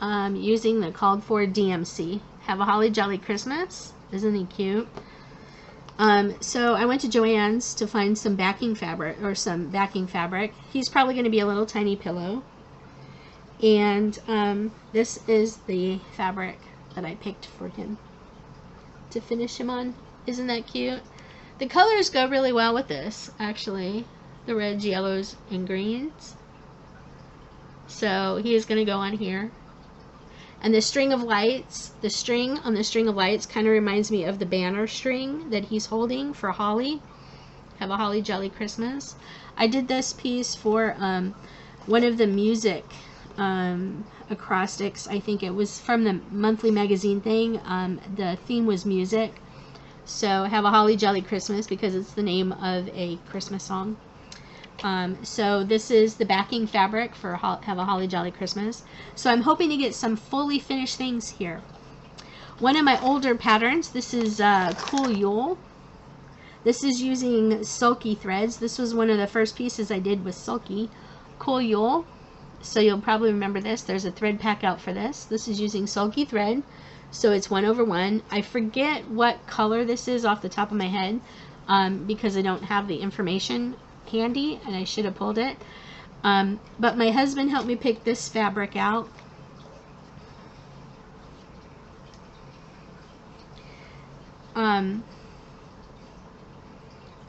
using the called for DMC. Have a Holly Jolly Christmas. Isn't he cute? So I went to Joann's to find some backing fabric, He's probably going to be a little tiny pillow. And this is the fabric that I picked for him to finish him on. Isn't that cute? The colors go really well with this, actually. The reds, yellows, and greens. So he is going to go on here. And the string of lights, the string on the string of lights kind of reminds me of the banner string that he's holding for Holly. Have a Holly Jolly Christmas. I did this piece for one of the music acrostics. I think it was from the monthly magazine thing. The theme was music. So have a Holly Jolly Christmas because it's the name of a Christmas song. So this is the backing fabric for Have a Holly Jolly Christmas. So I'm hoping to get some fully finished things here. One of my older patterns, this is Cool Yule. This is using sulky threads. This was one of the first pieces I did with sulky. Cool Yule. So you'll probably remember this. There's a thread pack out for this. This is using sulky thread. So it's 1/1. I forget what color this is off the top of my head because I don't have the information handy and I should have pulled it. But my husband helped me pick this fabric out.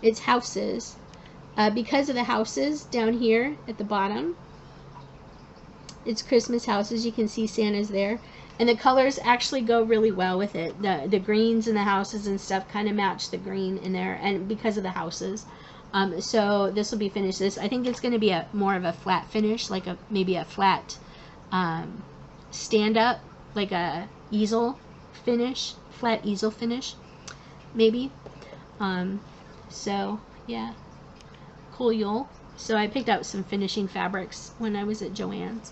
It's houses. Because of the houses down here at the bottom, it's Christmas houses. You can see Santa's there. And the colors actually go really well with it. The greens and the houses and stuff kind of match the green in there, and because of the houses. So this will be finished. I think it's going to be more of a flat finish, like maybe a flat stand up, like a easel finish, flat easel finish, maybe. So yeah, Cool Yule. So I picked out some finishing fabrics when I was at Joann's.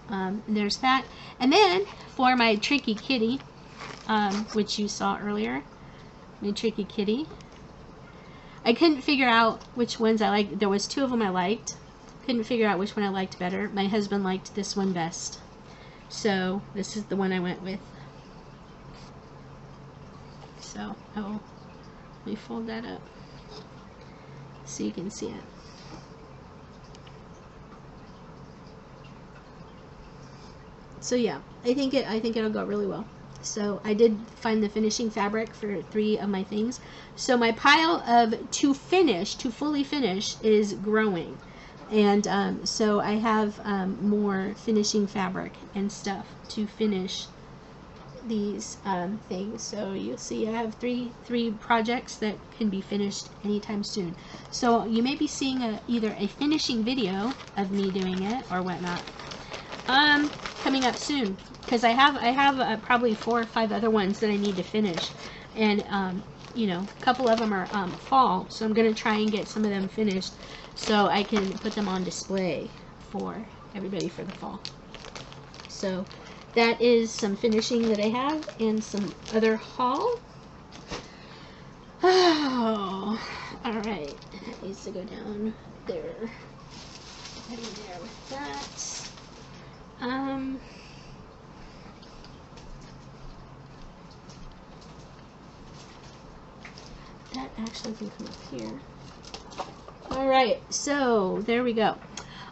And there's that. And then for my Tricky Kitty, which you saw earlier, my Tricky Kitty, I couldn't figure out which ones I liked. There was 2 of them I liked. Couldn't figure out which one I liked better. My husband liked this one best. So this is the one I went with. So let me fold that up so you can see it. So yeah, I think it'll go really well. So I did find the finishing fabric for 3 of my things. So my pile of to fully finish is growing. And so I have more finishing fabric and stuff to finish these things. So you'll see I have three projects that can be finished anytime soon. So you may be seeing either a finishing video of me doing it or whatnot coming up soon, because I have probably 4 or 5 other ones that I need to finish, and you know, a couple of them are fall, so I'm gonna try and get some of them finished so I can put them on display for everybody for the fall. So that is some finishing that I have and some other haul. Oh, all right, that needs to go down there. Right in there with that. That actually can come up here. All right, so there we go.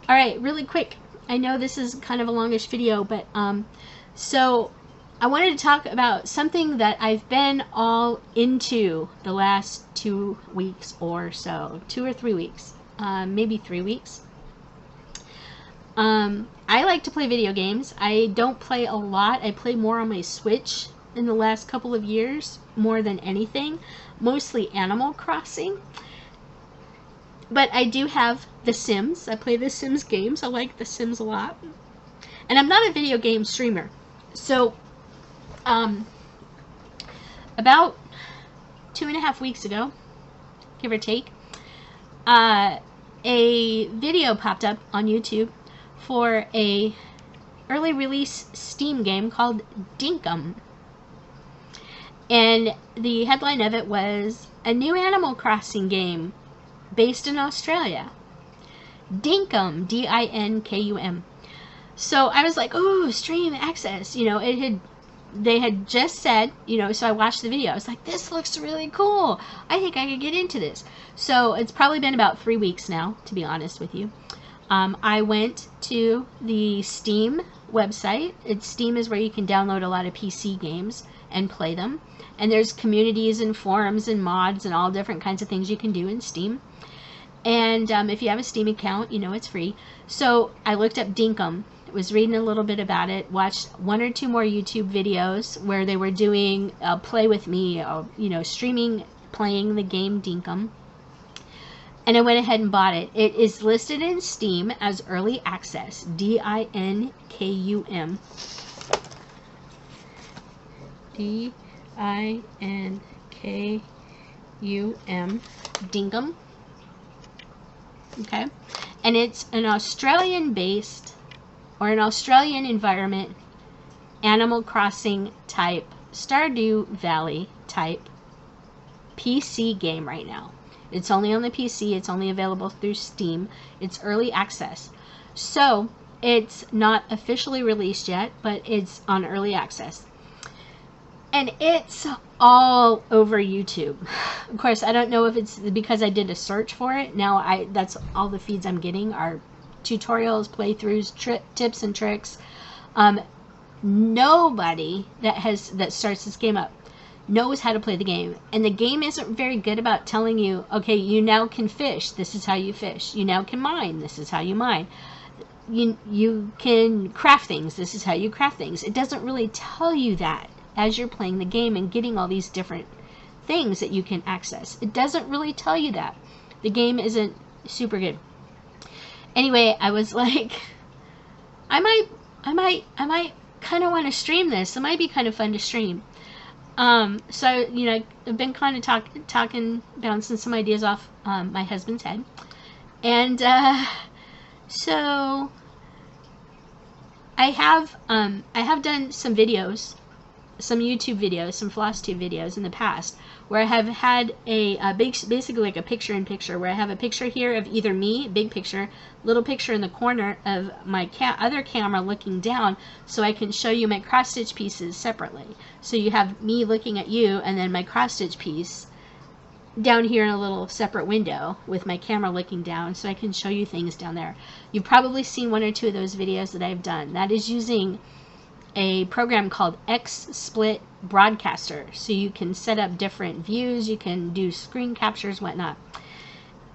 All right, really quick. I know this is kind of a longish video, but so I wanted to talk about something that I've been all into the last 2 weeks or so, 2 or 3 weeks, maybe 3 weeks. I like to play video games. I don't play a lot. I play more on my Switch in the last couple of years, more than anything. Mostly Animal Crossing. But I do have The Sims. I play The Sims games. I like The Sims a lot. And I'm not a video game streamer. So, about 2.5 weeks ago, give or take, a video popped up on YouTube for a early release Steam game called Dinkum. And the headline of it was a new Animal Crossing game based in Australia. Dinkum, D-I-N-K-U-M. So I was like, oh, stream access. You know, they had just said, you know, so I watched the video. I was like, this looks really cool. I think I could get into this. So it's probably been about 3 weeks now, to be honest with you. I went to the Steam website. Steam is where you can download a lot of PC games and play them. And there's communities and forums and mods and all different kinds of things you can do in Steam. And if you have a Steam account, you know it's free. So I looked up Dinkum, was reading a little bit about it, watched 1 or 2 more YouTube videos where they were doing play with me, you know, streaming, playing the game Dinkum. And I went ahead and bought it. It is listed in Steam as early access, D-I-N-K-U-M. D-I-N-K-U-M. Dinkum. Okay. And it's an Australian-based, or an Australian environment, Animal Crossing type, Stardew Valley type PC game right now. It's only on the PC. It's only available through Steam. It's early access. So it's not officially released yet, but it's on early access. And it's all over YouTube. Of course, I don't know if it's because I did a search for it. Now that's all the feeds I'm getting are tutorials, playthroughs, tips and tricks. Nobody that starts this game up knows how to play the game, and the game isn't very good about telling you, okay, you now can fish, this is how you fish. You now can mine, this is how you mine. You can craft things, this is how you craft things. It doesn't really tell you that as you're playing the game and getting all these different things that you can access. It doesn't really tell you that. The game isn't super good. Anyway, I was like, I might kind of want to stream this. It might be kind of fun to stream. So, you know, I've been kind of talking, bouncing some ideas off my husband's head. And so I have done some videos, some YouTube videos, some FlossTube videos in the past where I have had basically like a picture-in-picture, where I have a picture here of either me, big picture, little picture in the corner of my other camera looking down, so I can show you my cross-stitch pieces separately. So you have me looking at you, and then my cross-stitch piece down here in a little separate window with my camera looking down, so I can show you things down there. You've probably seen one or two of those videos that I've done. That is using a program called XSplit Broadcaster, so you can set up different views, you can do screen captures, whatnot.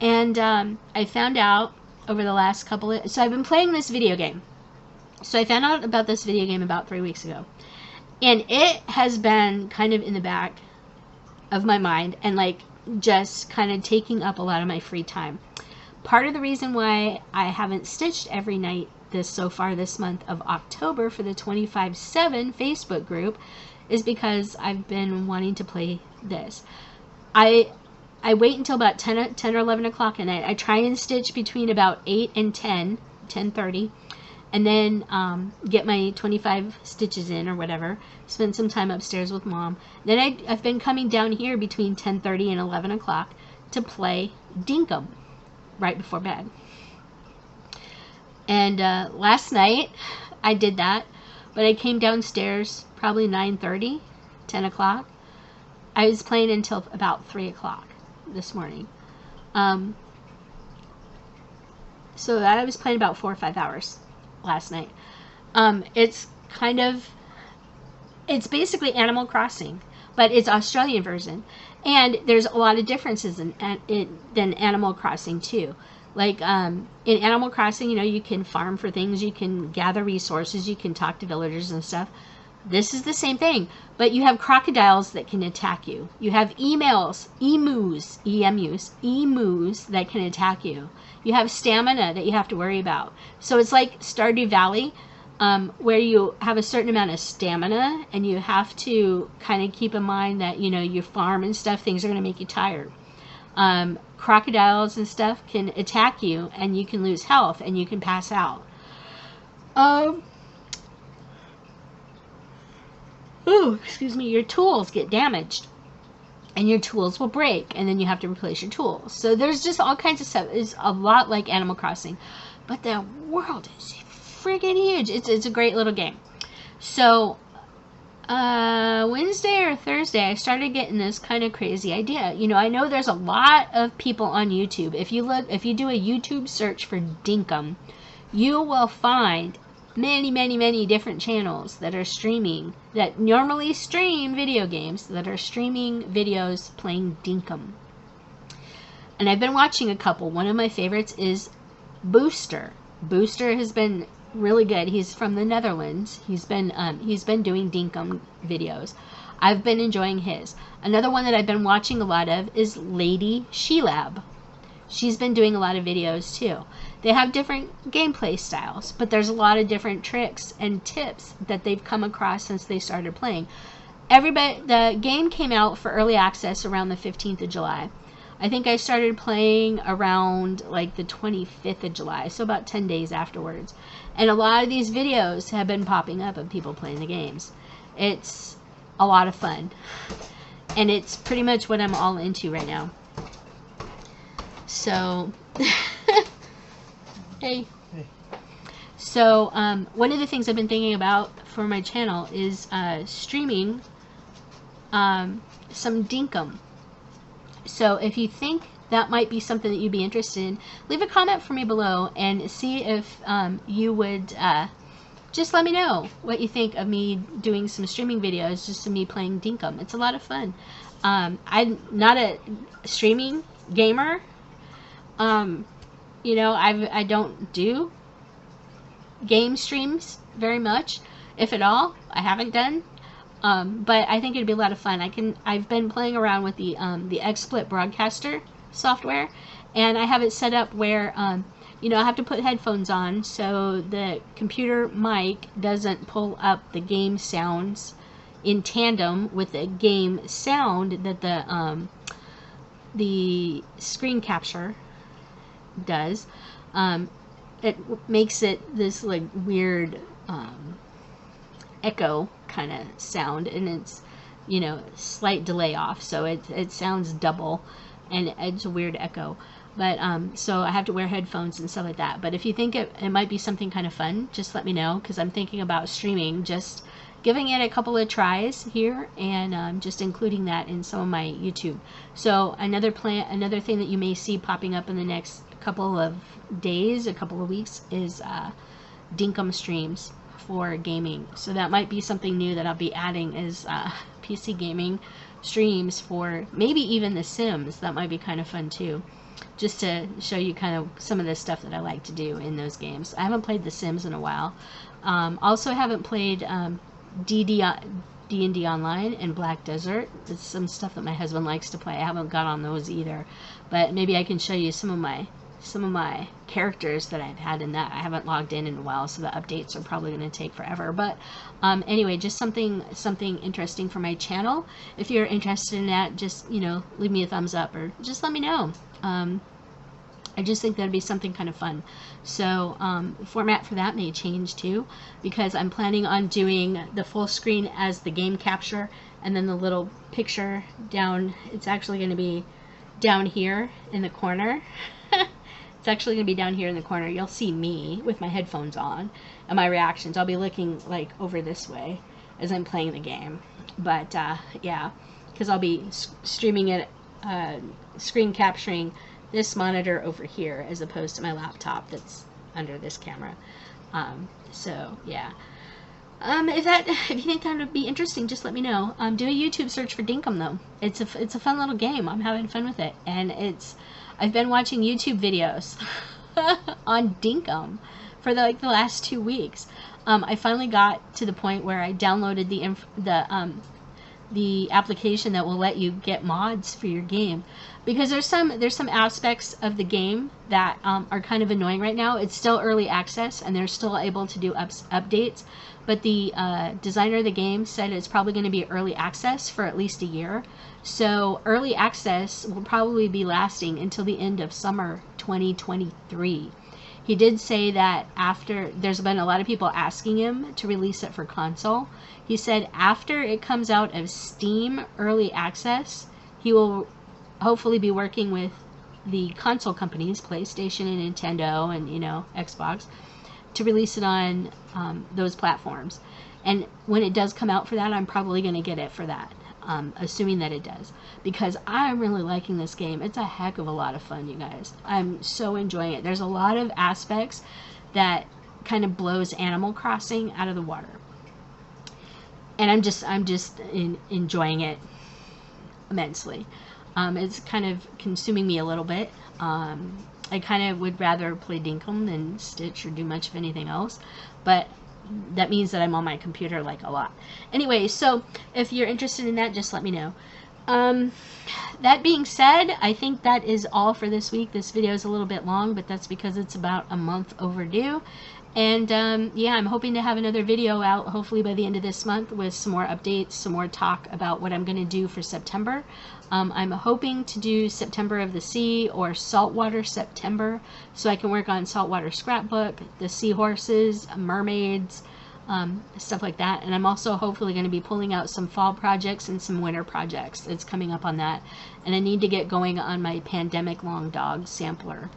And I found out over the last couple of, so I've been playing this video game. So I found out about this video game about 3 weeks ago, and it has been kind of in the back of my mind and like just kind of taking up a lot of my free time. Part of the reason why I haven't stitched every night so far this month of October for the 25/7 Facebook group is because I've been wanting to play this. I wait until about 10 or 11 o'clock at night. I try and stitch between about 8 and 10:30, and then get my 25 stitches in or whatever, spend some time upstairs with Mom. Then I've been coming down here between 10:30 and 11 o'clock to play Dinkum right before bed. And last night I did that, but I came downstairs probably 9:30, 10 o'clock. I was playing until about 3 o'clock this morning. So that I was playing about 4 or 5 hours last night. It's basically Animal Crossing, but it's Australian version. And there's a lot of differences than Animal Crossing too. Like in Animal Crossing, you know, you can farm for things, you can gather resources, you can talk to villagers and stuff. This is the same thing, but you have crocodiles that can attack you. You have emus that can attack you. You have stamina that you have to worry about. So it's like Stardew Valley, where you have a certain amount of stamina, and you have to kind of keep in mind that, you know, you farm and stuff, things are going to make you tired. Crocodiles and stuff can attack you, and you can lose health, and you can pass out. Excuse me, your tools get damaged, and your tools will break, and then you have to replace your tools. So there's just all kinds of stuff. It's a lot like Animal Crossing, but the world is friggin' huge. It's a great little game. So Wednesday or Thursday, I started getting this kind of crazy idea. You know, I know there's a lot of people on YouTube. If you do a YouTube search for Dinkum, you will find many different channels that are streaming, that normally stream video games, that are streaming videos playing Dinkum. And I've been watching a couple. One of my favorites is Booster. Booster has been really good. He's from the Netherlands. He's been doing Dinkum videos. I've been enjoying his. Another one that I've been watching a lot of is Lady Shelab. She's been doing a lot of videos too. They have different gameplay styles, but there's a lot of different tricks and tips that they've come across since they started playing. The game came out for early access around the 15th of July. I think I started playing around like the 25th of July, so about 10 days afterwards. And a lot of these videos have been popping up of people playing the games. It's a lot of fun. And it's pretty much what I'm all into right now. So, hey. So, one of the things I've been thinking about for my channel is streaming some Dinkum. So if you think that might be something that you'd be interested in, leave a comment for me below and see if you would just let me know what you think of me doing some streaming videos, just of me playing Dinkum. It's a lot of fun. I'm not a streaming gamer. You know, I don't do game streams very much, if at all. I haven't done. But I think it'd be a lot of fun. I've been playing around with the XSplit Broadcaster software, and I have it set up where, you know, I have to put headphones on so the computer mic doesn't pull up the game sounds in tandem with the game sound that the screen capture does. It makes it this like weird echo kind of sound, and it's you know, slight delay off, so it sounds double, and it's a weird echo. But so I have to wear headphones and stuff like that. But if you think it might be something kind of fun, just let me know, because I'm thinking about streaming, just giving it a couple of tries here, and just including that in some of my YouTube. So another thing that you may see popping up in the next couple of days, a couple of weeks, is Dinkum streams for gaming. So that might be something new that I'll be adding, is PC gaming streams for maybe even The Sims. That might be kind of fun too, just to show you kind of some of the stuff that I like to do in those games. I haven't played The Sims in a while. Also haven't played D&D Online and Black Desert. It's some stuff that my husband likes to play. I haven't got on those either, but maybe I can show you some of my characters that I've had in that. I haven't logged in a while, so the updates are probably going to take forever. But anyway, just something interesting for my channel. If you're interested in that, just, you know, leave me a thumbs up or just let me know. I just think that'd be something kind of fun. So the format for that may change too, because I'm planning on doing the full screen as the game capture, and then the little picture down. It's actually going to be down here in the corner. It's actually going to be down here in the corner. You'll see me with my headphones on and my reactions. I'll be looking like over this way as I'm playing the game. But yeah, because I'll be streaming it, screen capturing this monitor over here as opposed to my laptop that's under this camera. So yeah, if you think that would be interesting, just let me know. Do a YouTube search for Dinkum though. It's a fun little game. I'm having fun with it, and I've been watching YouTube videos on Dinkum for the last 2 weeks. I finally got to the point where I downloaded the application that will let you get mods for your game, because there's some aspects of the game that are kind of annoying right now. It's still early access and they're still able to do updates, but the designer of the game said it's probably going to be early access for at least a year. So early access will probably be lasting until the end of summer 2023. He did say that after, there's been a lot of people asking him to release it for console. He said after it comes out of Steam early access, he will hopefully be working with the console companies, PlayStation and Nintendo and, you know, Xbox, to release it on those platforms. And when it does come out for that, I'm probably going to get it for that, assuming that it does, because I'm really liking this game. It's a heck of a lot of fun, you guys. I'm so enjoying it. There's a lot of aspects that kind of blows Animal Crossing out of the water, and I'm just enjoying it immensely. It's kind of consuming me a little bit. I kind of would rather play Dinkum than Stitch or do much of anything else, but that means that I'm on my computer like a lot. Anyway, so if you're interested in that, just let me know. That being said, I think that is all for this week. This video is a little bit long, but that's because it's about a month overdue. And yeah, I'm hoping to have another video out hopefully by the end of this month with some more updates, some more talk about what I'm going to do for September. I'm hoping to do September of the Sea or Saltwater September, so I can work on Saltwater Scrapbook, the seahorses, mermaids, stuff like that. And I'm also hopefully going to be pulling out some fall projects and some winter projects that's coming up on that. And I need to get going on my pandemic long dog sampler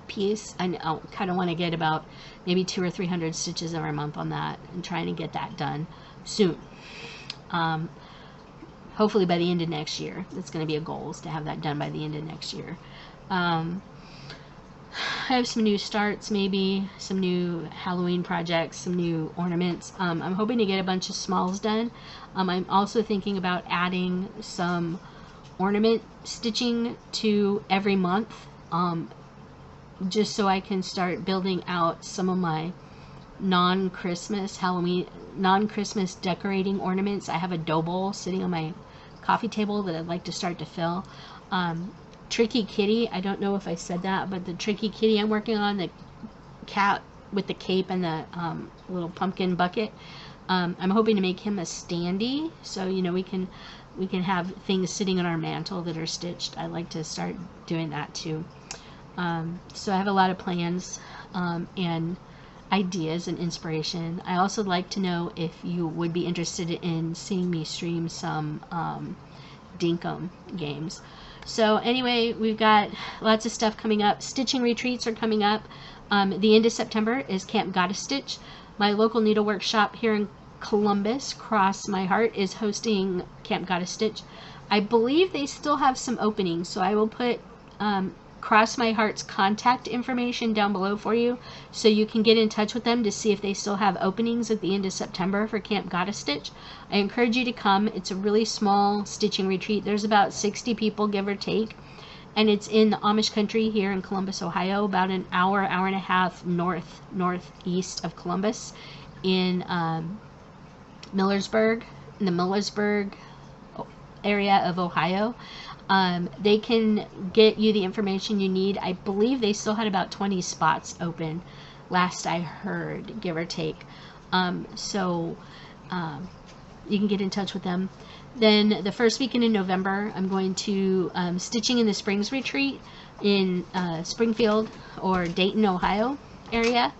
piece. I kind of want to get about maybe 200 or 300 stitches every month on that, and trying to get that done soon. Hopefully by the end of next year. That's going to be a goal, is to have that done by the end of next year. I have some new starts, maybe some new Halloween projects, some new ornaments. I'm hoping to get a bunch of smalls done. I'm also thinking about adding some ornament stitching to every month, just so I can start building out some of my non-Christmas Halloween, non-Christmas decorating ornaments. I have a dough bowl sitting on my coffee table that I'd like to start to fill. Tricky Kitty, I don't know if I said that, but the Tricky Kitty I'm working on, the cat with the cape and the little pumpkin bucket, I'm hoping to make him a standee, so you know we can have things sitting on our mantle that are stitched. I like to start doing that too. So I have a lot of plans, and ideas and inspiration. I also like to know if you would be interested in seeing me stream some Dinkum games. So anyway, we've got lots of stuff coming up. Stitching retreats are coming up. The end of September is Camp Gotta Stitch. My local needlework shop here in Columbus, Cross My Heart, is hosting Camp Gotta Stitch. I believe they still have some openings, so I will put Cross My Heart's contact information down below for you, so you can get in touch with them to see if they still have openings at the end of September for Camp Gotta Stitch. I encourage you to come. It's a really small stitching retreat. There's about 60 people, give or take, and it's in the Amish country here in Columbus, Ohio, about an hour and a half northeast of Columbus, in Millersburg, in the Millersburg area of Ohio. They can get you the information you need. I believe they still had about 20 spots open last I heard, give or take. So you can get in touch with them. Then the first weekend in November, I'm going to Stitching in the Springs retreat in Springfield or Dayton, Ohio area.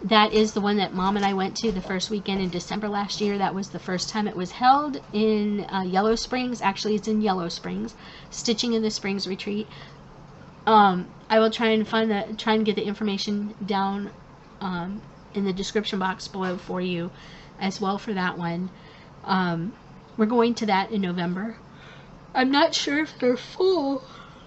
That is the one that Mom and I went to the first weekend in December last year. That was the first time it was held in Yellow Springs. Actually, it's in Yellow Springs. Stitching in the Springs retreat. I will try and get the information down in the description box below for you as well for that one. We're going to that in November. I'm not sure if they're full,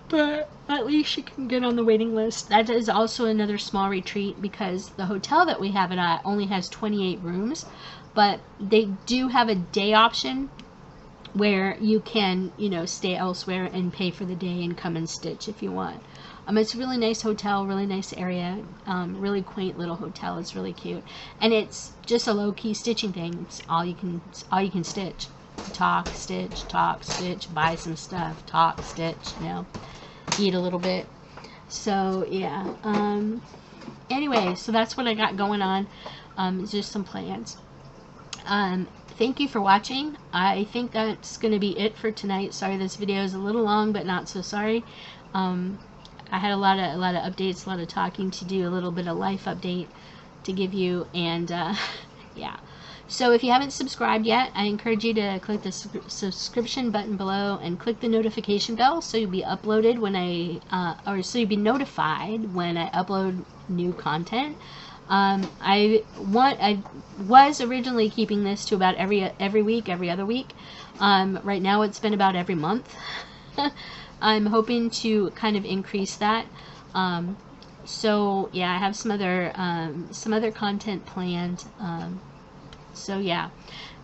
but at least you can get on the waiting list. That is also another small retreat because the hotel that we have it at only has 28 rooms, but they do have a day option where you can, you know, stay elsewhere and pay for the day and come and stitch if you want. It's a really nice hotel, really nice area, really quaint little hotel. It's really cute, and it's just a low-key stitching thing. It's all you can stitch. Talk, stitch, buy some stuff, talk, stitch, you know, eat a little bit. So yeah, anyway, so that's what I got going on. Just some plans. Thank you for watching. I think that's going to be it for tonight. Sorry this video is a little long, but not so sorry. I had a lot of updates, a lot of talking to do, a little bit of life update to give you, and yeah. So if you haven't subscribed yet, I encourage you to click the subscription button below and click the notification bell so you'll be uploaded when so you'll be notified when I upload new content. I was originally keeping this to about every week, every other week. Right now it's been about every month. I'm hoping to kind of increase that. So yeah, I have some other content planned. So yeah,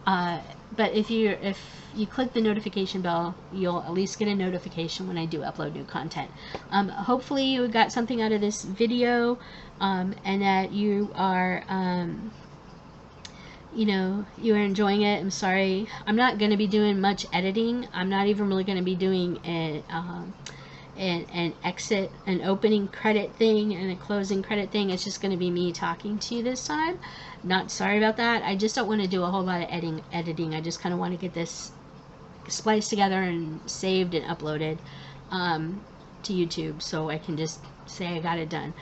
but if you click the notification bell, you'll at least get a notification when I do upload new content. Hopefully you got something out of this video, and that you are you know, you are enjoying it. I'm sorry, I'm not going to be doing much editing. I'm not even really going to be doing an exit, an opening credit thing and a closing credit thing. It's just going to be me talking to you this time. Not sorry about that. I just don't want to do a whole lot of editing. I just kind of want to get this spliced together and saved and uploaded to YouTube, so I can just say I got it done.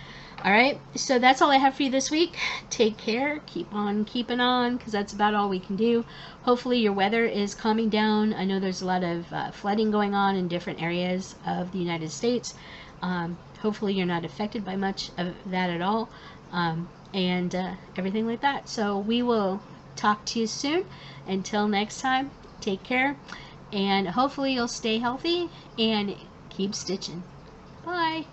Alright, so that's all I have for you this week. Take care, keep on keeping on, because that's about all we can do. Hopefully your weather is calming down. I know there's a lot of flooding going on in different areas of the United States. Hopefully you're not affected by much of that at all, and everything like that. So we will talk to you soon. Until next time, take care, and hopefully you'll stay healthy and keep stitching. Bye.